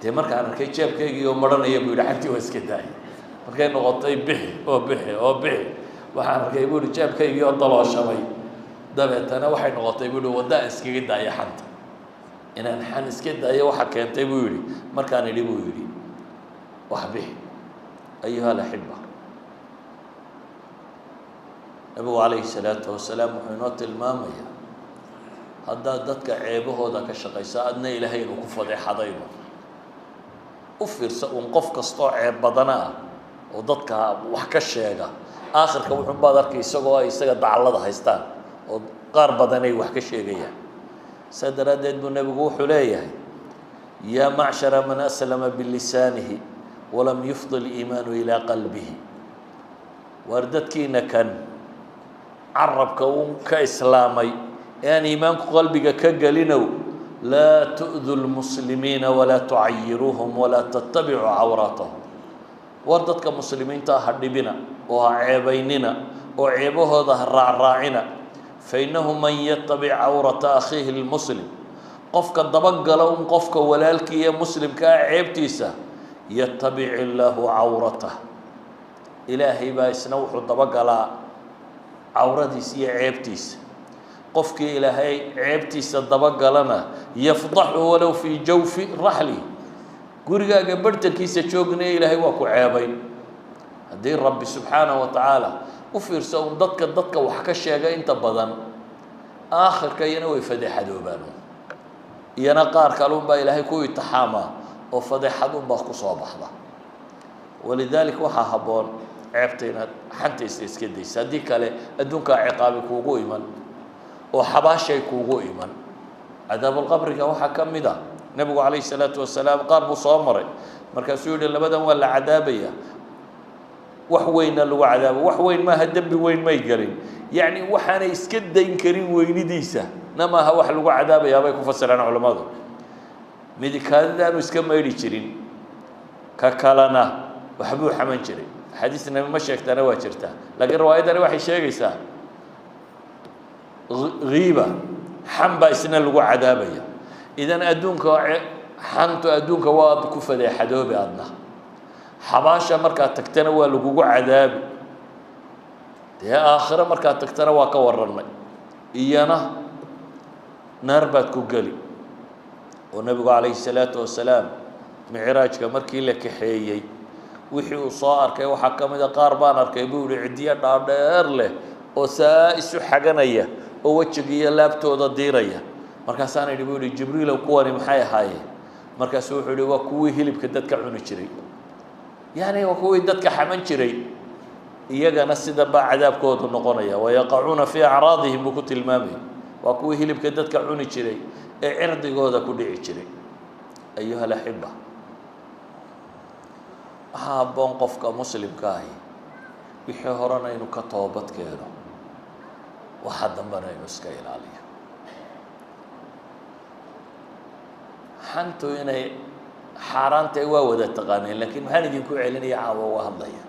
dee markaan arkay jeebkaygii oo maranaya buu yidhi xantii waa iska daayay markay noqotay bixi oo bixi oo bixi waxaan arkay buu yidhi jeebkaygii oo dalooshamay dabeetana waxay noqotay buu yidhi wadda aan iskaga daaya xanta inaan xan iska daayo waxa keentay buu yidhi markaan idhi buu yidhi wax bixi ayuha alaxiba nabigu calayhi salaatu wasalaam wuxuu inoo tilmaamayaa haddaad dadka ceebahooda ka shaqaysa adna ilaahay inuu ku fadeexadayba u fiirsa uun qof kastoo ceeb badana ah oo dadka wax ka sheega aakhirka wuxuun baad arkay isagoo ay isaga dacallada haystaan oo qaar badan ay wax ka sheegayaan saa daraaddeed buu nebigu wuxuu leeyahay yaa macshara man aslama bilisaanihi walam yufdi liimaanu ilaa qalbihi waar dadkiina kan carabka uun ka islaamay ee aan iimaanku qalbiga ka gelinow laa tu'du lmuslimiina walaa tucayiruuhum walaa tattabicu cawraatahum war dadka muslimiinta ha dhibina oo ha ceebaynina oo ceebahooda ha raacraacina fainahu man yatabic cawrata akhiihi lmuslim qofka dabagala un qofka walaalkii ee muslimka ah ceebtiisa yatabic illaahu cawratah ilaahay baa isna wuxuu dabagalaa cawradiisa iyo ceebtiisa qofkii ilaahay ceebtiisa dabagalana yafdaxu walow fii jawfi raxli gurigaaga bartankiisa joognaya ilaahay waa ku ceebayn haddii rabbi subxaanahu wa tacaala u fiirsa un dadka wax ka sheega inta badan aakhirka iyana way fadeexadoobaan iyana qaar kale unbaa ilaahay ku itixaamaa oo fadeexad unbaa ku soo baxda walidaalika waxaa habboon ceebta inaad xantaysa iska daysa haddii kale adduunkaa ciqaabi kuugu iman oo xabaashay kuugu iman cadaabulqabriga waxaa ka mid ah nebigu calayhi salaatu wasalaam qaar buu soo maray markaasuu yidhi labadan waa la cadaabaya wax weynna lagu cadaabo wax weyn maaha dembi weyn may gelin yacni waxaanay iska dayn karin weynidiisa na maaha wax lagu cadaabayaa bay ku fasiraan culammadu midikaadadaanu iska maydhi jirin ka kalena waxbuu xaman jiray xadiis nabi ma sheegtana waa jirtaa laakiin riwaayadani waxay sheegaysaa ghiiba xan baa isna lagu cadaabaya idan adduunka xantu adduunka waad ku fadeexadoobi adna xabaasha markaad tagtana waa lagugu cadaabi dee aakhiro markaad tagtana waa ka warannay iyana naar baad ku geli oo nebigu calayhi salaatu wasalaam micraajka markii la kaxeeyey wixii uu soo arkay waxaa ka mid a qaar baan arkay buu yihi ciddiyo dhaadheer leh oo saa isu xaganaya oo wejiga iyo laabtooda diiraya markaasaan idhi buu yihi jibriilow kuwani maxay ahaayeen markaasuu wuxuu yihi waa kuwii hilibka dadka cuni jiray yacni waa kuwii dadka xaman jiray iyagana sida baa cadaabkoodu noqonaya wayaqacuuna fii acraadihim buu ku tilmaamay waa kuwii hilibka dadka cuni jiray ee cirdigooda ku dhici jiray ayuha alaxiba waxaa habboon qofka muslimka ahi wixii horena inuu ka toobad keeno waxa dambena inuu iska ilaaliyo xantu inay xaaraantahay waa wada taqaaneen laakiin maxaan idinku celinaya caawa uga hadlaya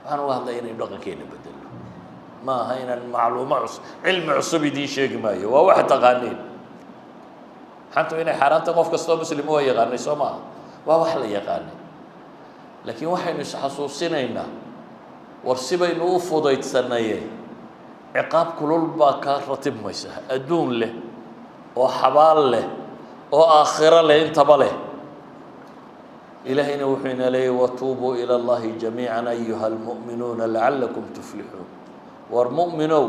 waxaan uga hadlaya inaynu dhaqankeena bedelno ma aha inaan macluumo cusub cilmi cusub idiin sheegi maayo waa wax taqaaneen xantu inay xaaraanta qof kastoo muslima waa yaqaanay soo maaha waa wax la yaqaanay laakiin waxaynu isxasuusinaynaa war sibaynu u fudaydsanayeen ciqaab kulul baa kaa ratibmaysa adduun leh oo xabaal leh oo aakhiro leh intaba leh ilaahayna wuxuu ina leeyahy watuubuu ila allahi jamiican ayuha almu'minuuna lacallakum tuflixuun war mu'minow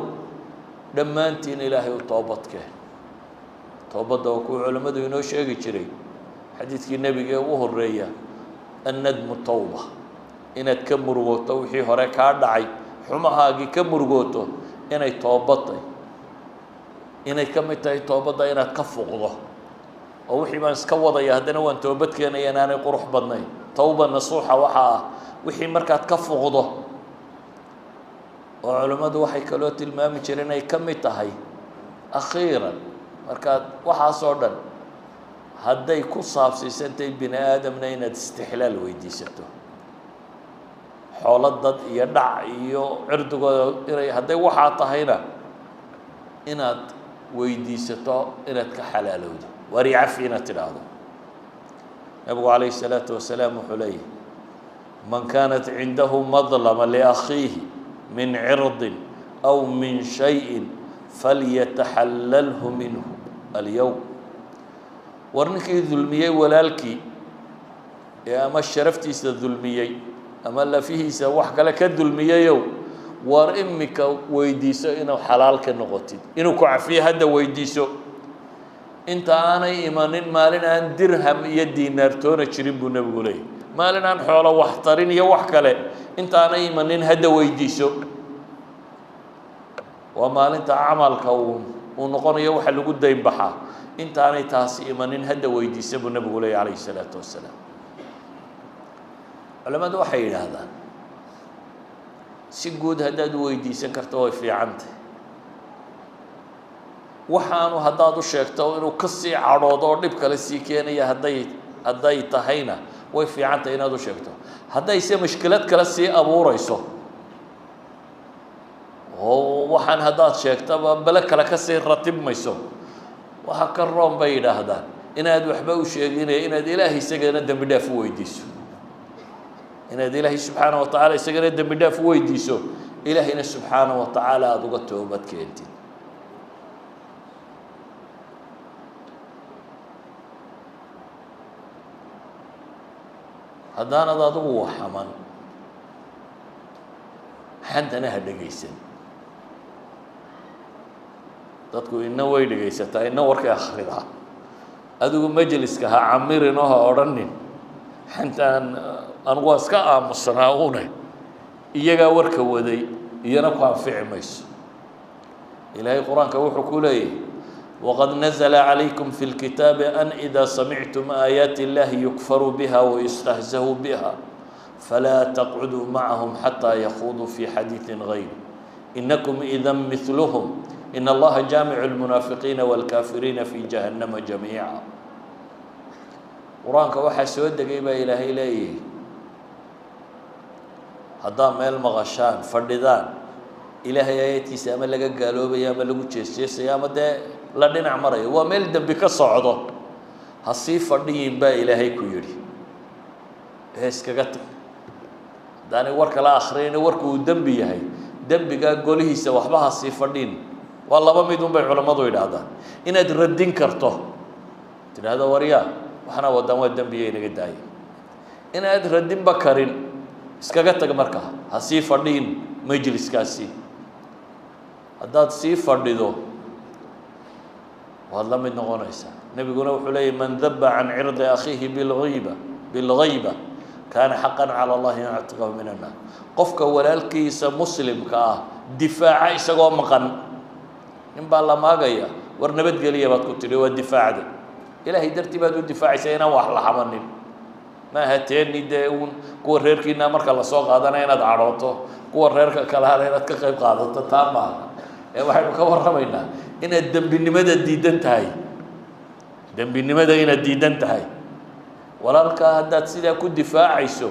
dhammaantiin ilaahay u toobadkeen toobadda waa kuwa culammadu inoo sheegi jiray xadiidkii nebiga ee ugu horreeya annadmu tawba inaad ka murugooto wixii hore kaa dhacay xumahaagii ka murugooto inay toobadtay inay ka mid tahay toobadda inaad ka fuqdo oo wixii baan iska wadaya haddana waan toobad keenaya inaanay qurux badnayn tawba nasuuxa waxaa ah wixii markaad ka fuqdo oo culammadu waxay kaloo tilmaami jireen inay ka mid tahay akhiiran markaad waxaasoo dhan hadday ku saabsiisantahay bini aadamna inaad istixlaal weydiisato xoolo dad iyo dhac iyo cirdigooda inay hadday waxaa tahayna inaad weydiisato inaad ka xalaalowdo wari cafi inaad tidhaahdo nabigu calayhi الsalaatu wasalaam wuxuu leeyahy man kaanat cindahu madlama liakhiihi min cirdin aw min shayin falyataxallalhu minhu alyowm war ninkii dulmiyey walaalkii ee ama sharaftiisa dulmiyey ama lafihiisa wax kale ka dulmiyeyow war imika weydiiso inuu xalaal ka noqotid inuu ku cafiyo hadda weydiiso inta aanay imanin maalin aan dirham iyo diinaartoona jirin buu nebigu leeyahy maalin aan xoolo wax tarin iyo wax kale inta aanay imanin hadda weydiiso waa maalinta camalka uu noqonayo waxa lagu dayn baxaa inta aanay taasi imanin hadda weydiiso buu nebigu leeyahy calayhi الsalaatu wasalaam culamadu waxay yidhaahdaan si guud haddaad u weydiisan karto way fiicantahy waxaanu haddaad u sheegto inuu ka sii cadhoodo oo dhib kale sii keenaya hadday tahayna way fiicantahy inaad u sheegto haddayse mushkilad kale sii abuurayso oo waxaan haddaad sheegtaba bele kale ka sii ratibmayso waxa ka roon bay yidhaahdaan inaad waxba u sheeginaya inaad ilaahay isagana dembi dhaaf u weydiiso inaad ilaahay subxaanaه wataعala isagana dembi dhaaf u weydiiso ilaahayna subxaanaه wataعala aada uga toobad keentid haddaanad adigu waxaman xantana ha dhegaysan dadku inna way dhegaysataa inna warkay akhridaa adigu majliska ha camirin oo ha odhanin xantaan anigu waa iska aamusanaa une iyagaa warka waday iyana ku anfici mayso ilaahay qur-aanka wuxuu ku leeyahay waqad nazla calaykum fi lkitaabi an idaa samictum aayaati illahi yukfaru biha wayustahzahu biha falaa taqcuduu macahum xataa yakuuduu fi xadiiثin gayr inakum ida miluhum in allaha jaamicu lmunaafiqiina wاlkaafiriina fi jahannama jamiica qur-aanka waxaa soo degay baa ilaahay leeyahay haddaa meel maqashaan fadhidaan ilaahay aayadkiisa ama laga gaaloobaya ama lagu jeesjeesaya ama dee la dhinac marayo waa meel dembi ka socdo ha sii fadhiyin baa ilaahay ku yidhi ee iskaga tag haddaanay warka la akhriyayna warku uu dembi yahay dembigaa golihiisa waxba ha sii fadhin waa laba mid un bay culammadu yidhaahdaan inaad radin karto tidhaahdo waryaa waxna wadaan waa dembiya inaga daaya inaad radinba karin iskaga tag marka ha sii fadhiin majliskaasi haddaad sii fadhido waad la mid noqonaysaa nebiguna wuxuu leeyahy man daba can cirdi akhiihi bilgayba kaana xaqan cala allahi an yactiqahu min annaar qofka walaalkiisa muslimka ah difaaca isagoo maqan nin baa la maagaya war nabadgeliya baad ku tidhi waa difaacda ilaahay dartii baad u difaacaysaa inaan wax la xamanin ma aha teeni dee uun kuwa reerkiina marka lasoo qaadanaya inaad cadhooto kuwa reerka kalehana inaad ka qayb qaadato taa maaha ee waxaynu ka warramaynaa inaad dembinimada diidan tahay dembinimada inaad diidan tahay walaalkaa haddaad sidaa ku difaacayso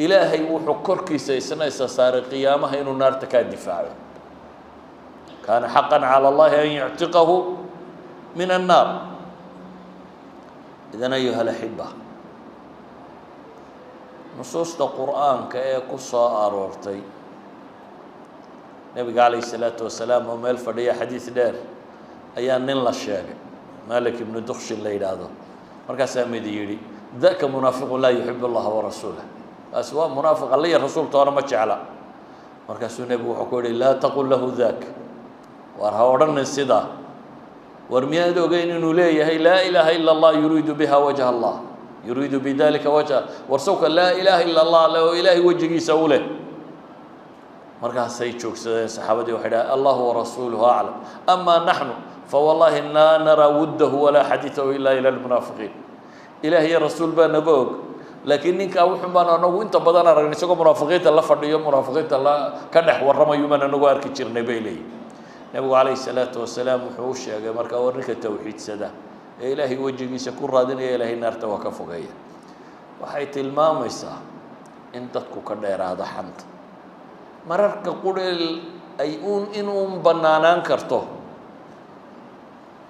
ilaahay wuxuu korkiisa isna isa saaray qiyaamaha inuu naarta kaa difaaco kaana xaqan cala allahi an yuctiqahu min annaar idan ayuha alaxiba nusuusta qur'aanka ee ku soo aroortay nebiga calayh isalaatu wasalaam oo meel fadhiya xadiid dheer ayaa nin la sheegay malik ibnu dukshin la yidhaahdo markaasaa mid yidhi daka munaafiqun laa yuxib allaha warasuulah kaas waa munaafiq alla iyo rasuulta hore ma jecla markaasuu nebigu wuxuu ku yihi laa taqul lahu dak war ha odhanin sidaa war miyaad ogeyn inuu leeyahay laa ilaaha ila allah yuriidu biha wajha allah yuriidu bidalika wajha war sawka laa ilaaha ila allah le oo ilaahay wejigiisa u leh markaasay joogsadeen saxaabadii waxay dhahay allahu warasuuluhu aclam amaa naxnu fawallahi laa naraa wuddahu walaa xadiidahu ilaa ila lmunaafiqiin ilaah iyo rasuul baa naga og laakiin ninkaa wuxun baan anagu inta badan aragnay isagoo munaafiqiinta la fadhiyo munaafiqiinta la ka dhex warramayu baan anagu arki jirnay bay leeyihin nebigu calayhi salaatu wasalaam wuxuu u sheegay markaa war ninka tawxiidsada ee ilaahay wejigiisa ku raadinaya ilaahay naarta waa ka fogeeya waxay tilmaamaysaa in dadku ka dheeraado xanta mararka qureel ay inuun bannaanaan karto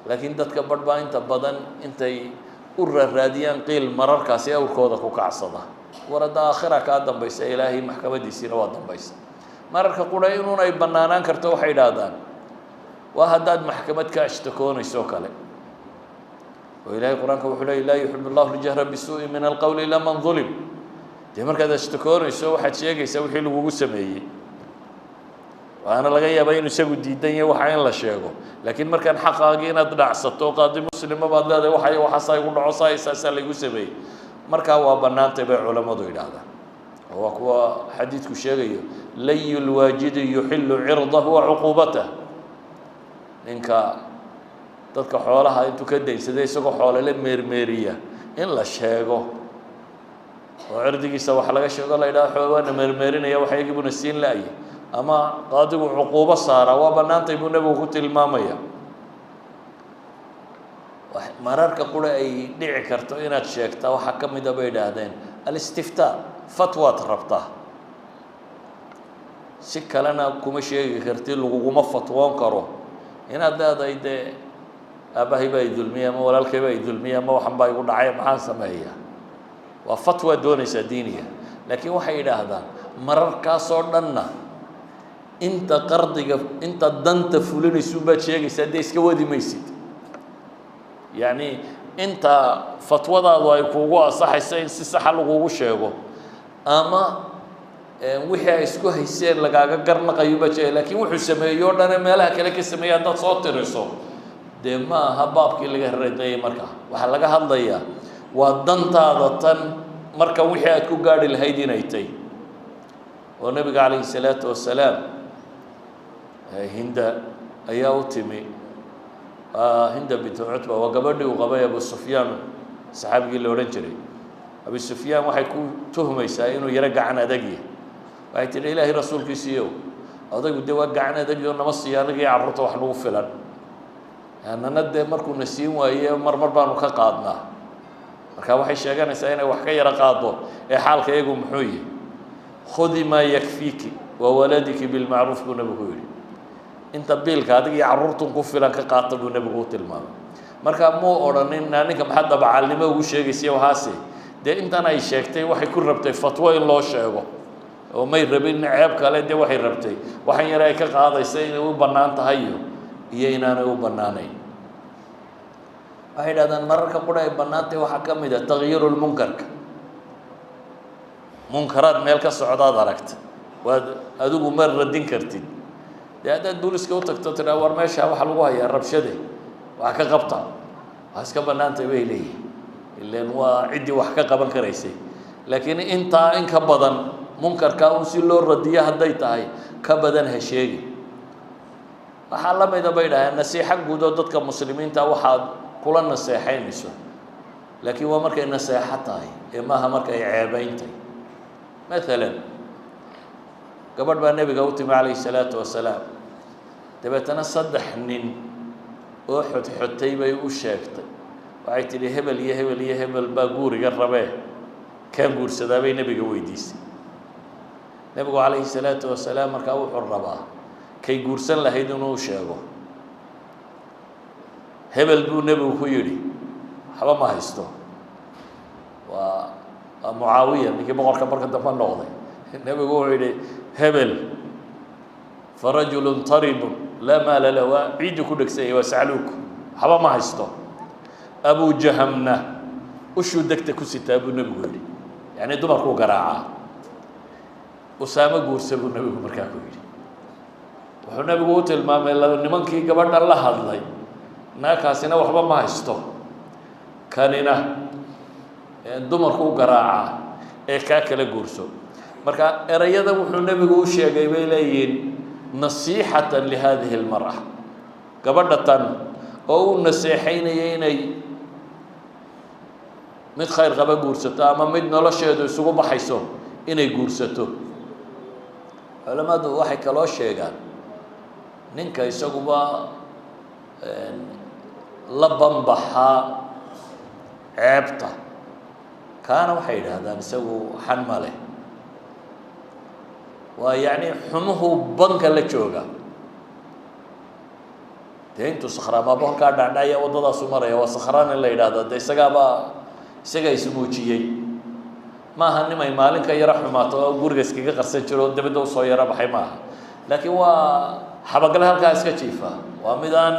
laakiin dadka badh baa inta badan intay u raaraadiyaan qiil mararkaasi awrkooda ku kacsada war hadda aakhira kaa dambaysa ilaahay maxkamadiisiina waa dambaysa mararka qurhe inuun ay bannaanaan karto waxay idhaahdaan waa haddaad maxkamad ka ashtakoonayso kale oo ilaahay qur-aanka wuxuu leeyay laa yuxib allahu ljahra bisuu'i min alqowli ilaa man dulim dee markaad ashtakoonayso waxaad sheegaysaa wixii lagugu sameeyey waana laga yaabaa inuu isagu diidan yahay waxa in la sheego laakiin markaan xaqaagii inaad dhacsato qaadi muslima baad leedahay waxay waxaasaa igu dhaco saasaa laygu sameeyey markaa waa bannaantay bay culammadu yidhaahdaan oo waa kuwa xadiidku sheegayo layu lwaajidi yuxillu cirdahu wa cuquubatah ninka dadka xoolaha intuu ka daynsaday isagoo xoolele meermeeriya in la sheego oo cirdigiisa wax laga sheego la yidhaha xoolo waana meermeerinaya waxa iyagibuna siin la-aya ama qaadigu cuquubo saara waa bannaantay buu nebigu ku tilmaamaya mararka qura ay dhici karto inaad sheegtaa waxaa ka mida bay idhaahdeen alistiftaa fatwaad rabtaa si kalena kuma sheegi karti laguguma fatwoon karo inaad leedahay dee aabbahay baa i dulmiya ama walaalkay baa i dulmiya ama waxan baa igu dhacay maxaan sameeya waa fatwa doonaysaa diiniga laakiin waxay yidhaahdaan mararkaasoo dhanna inta qardiga inta danta fulinaysuun baad sheegaysaa dee iska wadi maysid yacni inta fatwadaadu ay kuugu asaxaysa in si saxa lagugu sheego ama wixii ay isku hayseen lagaaga garnaqayo ba jee laakiin wuxuu sameeyo dhan meelaha kale ka sameeyay dad soo tiriso de ma aha baabkii laga reeday marka waxa laga hadlayaa waa dantaada tan marka wixii aad ku gaari lahayd inay tay oo nabiga kaleey salaatu wasalaam hinda ayaa u timi hinda bint Utba waa gabadhii uu qabay Abu Sufyaan saxaabigii la oran jiray Abu Sufyaan waxay ku tuhmaysaa inuu yara gacan adag yahay waxay tiri Ilaahay rasuulkiisiyo adagu de waa gacan adag oo nama siyaanagii carruurta wax lagu filan annana de markuu nasiin waaye marmar baanu ka qaadnaa marka waxay sheeganaysaa inay wax ka yara qaado ee xaalka iyagu muxuu yahay khudi ma yakfiki wa waladiki bil ma'ruf buu nabigu yiri inta biilka adiga iyo carruurtun ku filan ka qaata buu nabigu tilmaamay marka ma oranin ninka maxad dabacalnimo ugu sheegaysiyo waxaasi de intan ay sheegtay waxay ku rabtay fatwo in loo sheego oo may rabin ceeb kale de waxay rabtay waxan yar ay ka qaadaysa inay u banaan tahay iyo inaanay u banaanayn waxay dhaadaan mararka qura ay banaantay waxa ka mid ah tagyiirul munkarka munkaraad meel ka socdaad aragta waad adigu mar radin kartid de haddaad booliska u tagto tiraa war meesha waxa lagu hayaa rabshade wax ka qabta waa iska banaantay bay leeyihiin ilaan waa ciddii wax ka qaban karaysay laakiin intaa in ka badan munkarka uu si loo radiyo hadday tahay ka badan ha sheegi waxaa la mid ah bay dhahaan nasiixa guud oo dadka muslimiinta waxaad kula naseexaynayso laakiin waa markay naseexa tahay ee maaha markay ceebayntahay مثلا gabadh baa nabiga u timi calayhi salaatu wasalaam dabeetana saddex nin oo xodxotay bay u sheegtay waxay tidhi hebel iyo hebel iyo hebel baa guuriga rabee kan guursadaa bay nabiga weydiisay nabigu calayhi salaatu wasalaam markaa wuxuu rabaa kay guursan lahayd inuu sheego hebel buu nabigu ku yidhi waxba ma haysto waa معاوية نيجي بقول كبر كده ما نقضي النبي يقول لي هبل فرجل طريب لا مال له عيد كلك سي وسعلوك حبا ما هيستو أبو جهمنا وشو دكتك وستة أبو النبي يقول لي يعني دمر كو قراعة أسامة قرص أبو النبي يقول مركاكو يقول وحنا النبي يقول المام الله نمان كي قبرنا الله هذا ناكاسنا وحبا ما هيستو كاننا dumarku u garaaca ee ka kala guurso marka erayada wuxuu nabigu u sheegay bay leeyihiin nasiihatan li hadhihi almar'a gabadhatan oo u naseexaynayay inay mid khayr qaba guursato ama mid nolosheedu isugu baxayso inay guursato culimadu waxay kaloo sheegaan ninka isaguba la banbaxa ceebta كان وحيد هذا نسوي حن ماله ويعني حمه بنك اللي تشوجا تينتو صخرة ما بقول كارد عندنا وضد سمرة يا وصخران اللي هذا ده سجابا سجى يسموشيء ما هني ما يمالن كي يرحم ما تو غورجس كي قرصة شرود ده بدو صويرة بحيمة لكن هو حبق لها كاسك شيفا وميدان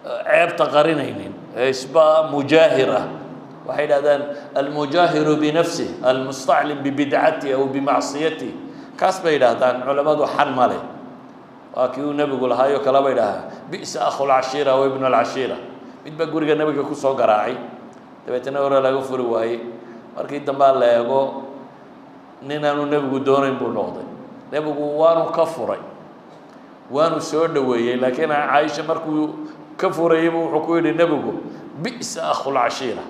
عيب تقارنين إسبا مجاهرة وحيد هذا المجاهر بنفسه المستعلم ببدعته أو بمعصيته كاسب إلى هذا علماء حن ماله وكيو النبي يقول هاي وكلام إلى بئس أخو العشيرة وابن العشيرة بتبقى النبي يقول صو قراعي تبتنا ورا لا يغفر واي مركي دمال لا يقول نينا النبي يقول دورين بالنقطة النبي يقول وانو كفري وانو سود ويا لكن عايشة مركو كفري يبو حكوي النبي يقول بئس أخو العشيرة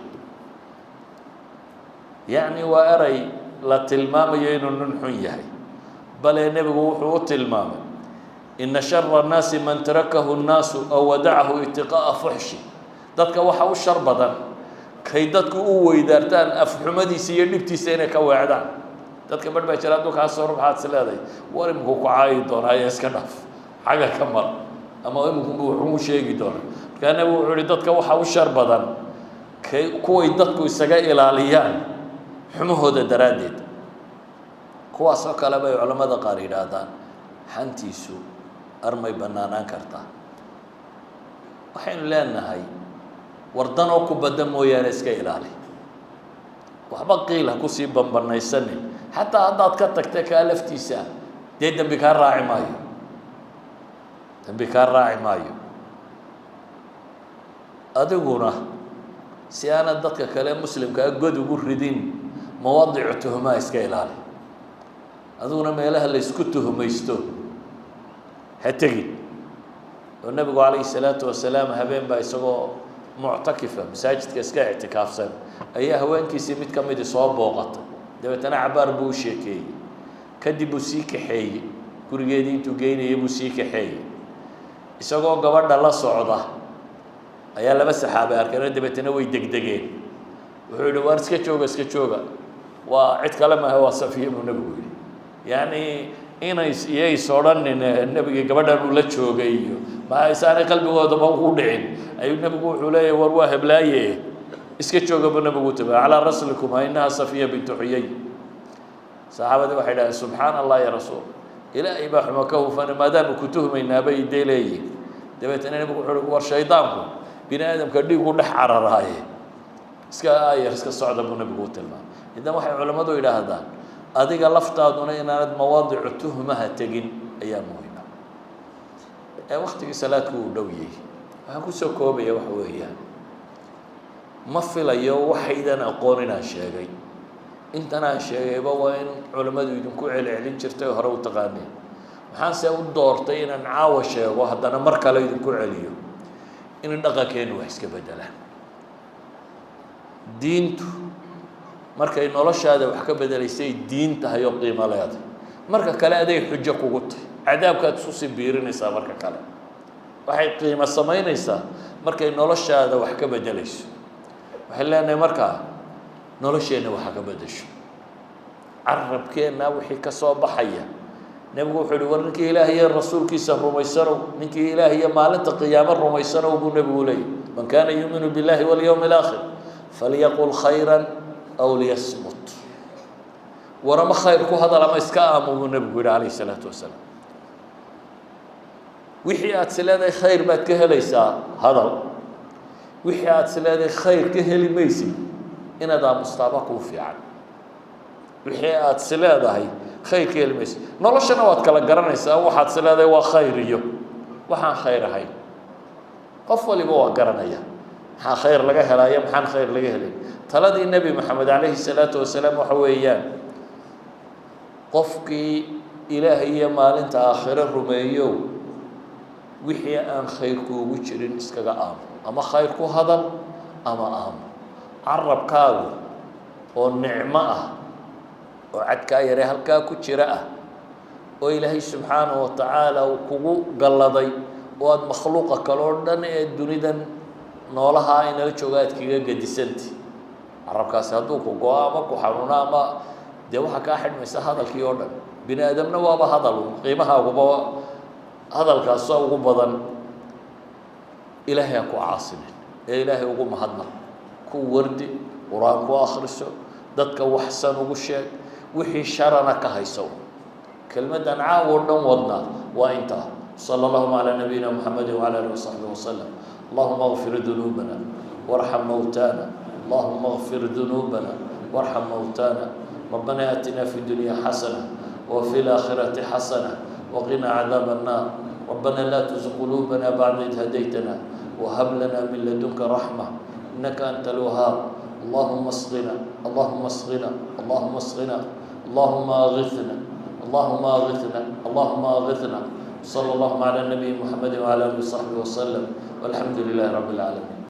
يعني وأري لا تلمام ينون نحيه بل النبي وحو تلمام إن شر الناس من تركه الناس أو ودعه اتقاء فحش ذاتك وحو الشر بدن كيدتك أوي دارتان أفحمدي سيرنبتي سينك وعدان ذاتك بعد ما يشرادوك هالصورة بحاد سلادي ورمكوك عايد دون هاي اسكناف حاجة كمر أما ومكم بوحو شيء دون كان النبي وحو ذاتك وحو الشر بدن كوي ذاتك يسقى إلى ليان xumahooda daraadeed kuwaasoo kale bay culamada qaar yidhaahdaan xantiisu armay bannaanaan kartaa waxaynu leenahay wardan oo ku badda mooyaane iska ilaali waxba qiil ha kusii banbanaysanin xataa haddaad ka tagta kaa laftiisa dee dembi kaa raaci maayo dembi kaa raaci maayo adiguna si aanad dadka kale muslimkaa god ugu ridin mawaadicu tuhumaa iska ilaali adiguna meelaha la isku tuhumaysto ha tegin oo nabigu calayhi salaatu wasalaam habeen baa isagoo muctakifa masaajidka iska ictikaafsan ayaa haweenkiisii mid ka midi soo booqatay dabeetana cabaar buu u sheekeeyey kadib buu sii kaxeeyey gurigeedii intuu geynayay buu sii kaxeeyey isagoo gabadha la socda ayaa laba saxaabe arkeen dabeetana way degdegeen wuxuu yidhi waar iska jooga waa cid kale maaha waa Safiya buu nabigu yidhi yacni inay iyays odhanin nebigii gabadhan uu la joogay iyo maa isaanay qalbigoodaba ugu dhicin ayuu nebigu wuxuu leeyahay war waa heblaaye iska jooga buu nebigu tabi calaa raslikum inaha Safiya bintu Xuyay saxaabadii waxay dhahdeen subxaana allah ya rasuul ilaahay baa xumo ka hufana maadaama ku tuhmaynaa bay dee leeyihin dabeetana nebigu wuxuu uhi war shaydaanku bini aadamka dhiigu dhex cararaaye iska aayar iska socda buu nebigu u tilmaamay idan waxay culammadu yidhaahdaan adiga laftaaduna inaanad mawaadicu tuhmaha tegin ayaa muhiima ee waqtigii salaadku uu dhow yahay waxaan kusoo koobaya waxa weeyaan ma filayo waxaydan aqoon inaan sheegay intan aan sheegayba waa in culammadu idinku celcelin jirtay hore u taqaaneen waxaanse u doortay inaan caawa sheego haddana mar kale idinku celiyo in dhaqankeenu wax iska bedelaan diintu markay noloshaada wax ka bedelaysay diin tahay oo qiimo leedahay marka kale aday xujo kugu tahay cadaabkaad isu sii biirinaysaa marka kale waxay qiimo samaynaysaa markay noloshaada wax ka bedelayso waxay leenahay markaa nolosheenna waxa ka bedesho carabkeenna wixii ka soo baxaya nebigu wuxuu yihi war ninkii ilaahay iyo rasuulkiisa rumaysanow ninkii ilaahay iyo maalinta qiyaamo rumaysanow buu nebigu leeyahy man kaana yuuminu billahi walyawmi alaakhir falyaqul khayran أو ليصمت ورما خير كو هذا لما إسكام النبي عليه الصلاة والسلام وحيات سلادة خير ما تكهليس هذا وحيات سلادة خير كهلي ميسي إن هذا مستابق وفي عن وحيات سلادة هي خير كهلي ميسي نلاش نوات كلا قرنيس واحد سلادة وخير يو وحن خير هاي قفل بوا قرنيا حن خير لجاه لا يم حن خير لجاه لي taladii nebi maxamed calayhi salaatu wasalaam waxa weeyaan qofkii ilaahay iyo maalinta aakhiro rumeeyow wixii aan khayr kuugu jirin iskaga aamo ama khayr ku hadal ama aamo carabkaagu oo nicmo ah oo cadkaa yare halkaa ku jira ah oo ilaahay subxaanahu wa tacaala uu kugu galladay oo aada makhluuqa kale oo dhan ee dunidan noolaha inala jooga aad kaga gedisanti carabkaasi hadduu ku go-o ama ku xanuuno ama dee waxaa kaa xidhmaysa hadalkii oo dhan bini aadamna waaba hadal qiimahaaguba hadalkaasa ugu badan ilaahay ha ku caasinin ee ilaahay ugu mahadnaq ku wardi qur-aan ku akhriso dadka waxsan ugu sheeg wixii sharana ka hayso kelmaddan caawo dhan wadnaa waa intaa sala allahuma calaa nabiyina muxamedin wacala alihi wasaxbihi wasalam allahuma اغfir dunuubana warxam mowtaana اللهم اغفر ذنوبنا وارحم موتانا ربنا آتنا في الدنيا حسنة وفي الآخرة حسنة وقنا عذاب النار ربنا لا تزغ قلوبنا بعد إذ هديتنا وهب لنا من لدنك رحمة إنك أنت الوهاب اللهم اسقنا اللهم اسقنا اللهم اسقنا اللهم أغثنا اللهم أغثنا اللهم أغثنا صلى الله على النبي محمد وعلى آله وصحبه وسلم والحمد لله رب العالمين.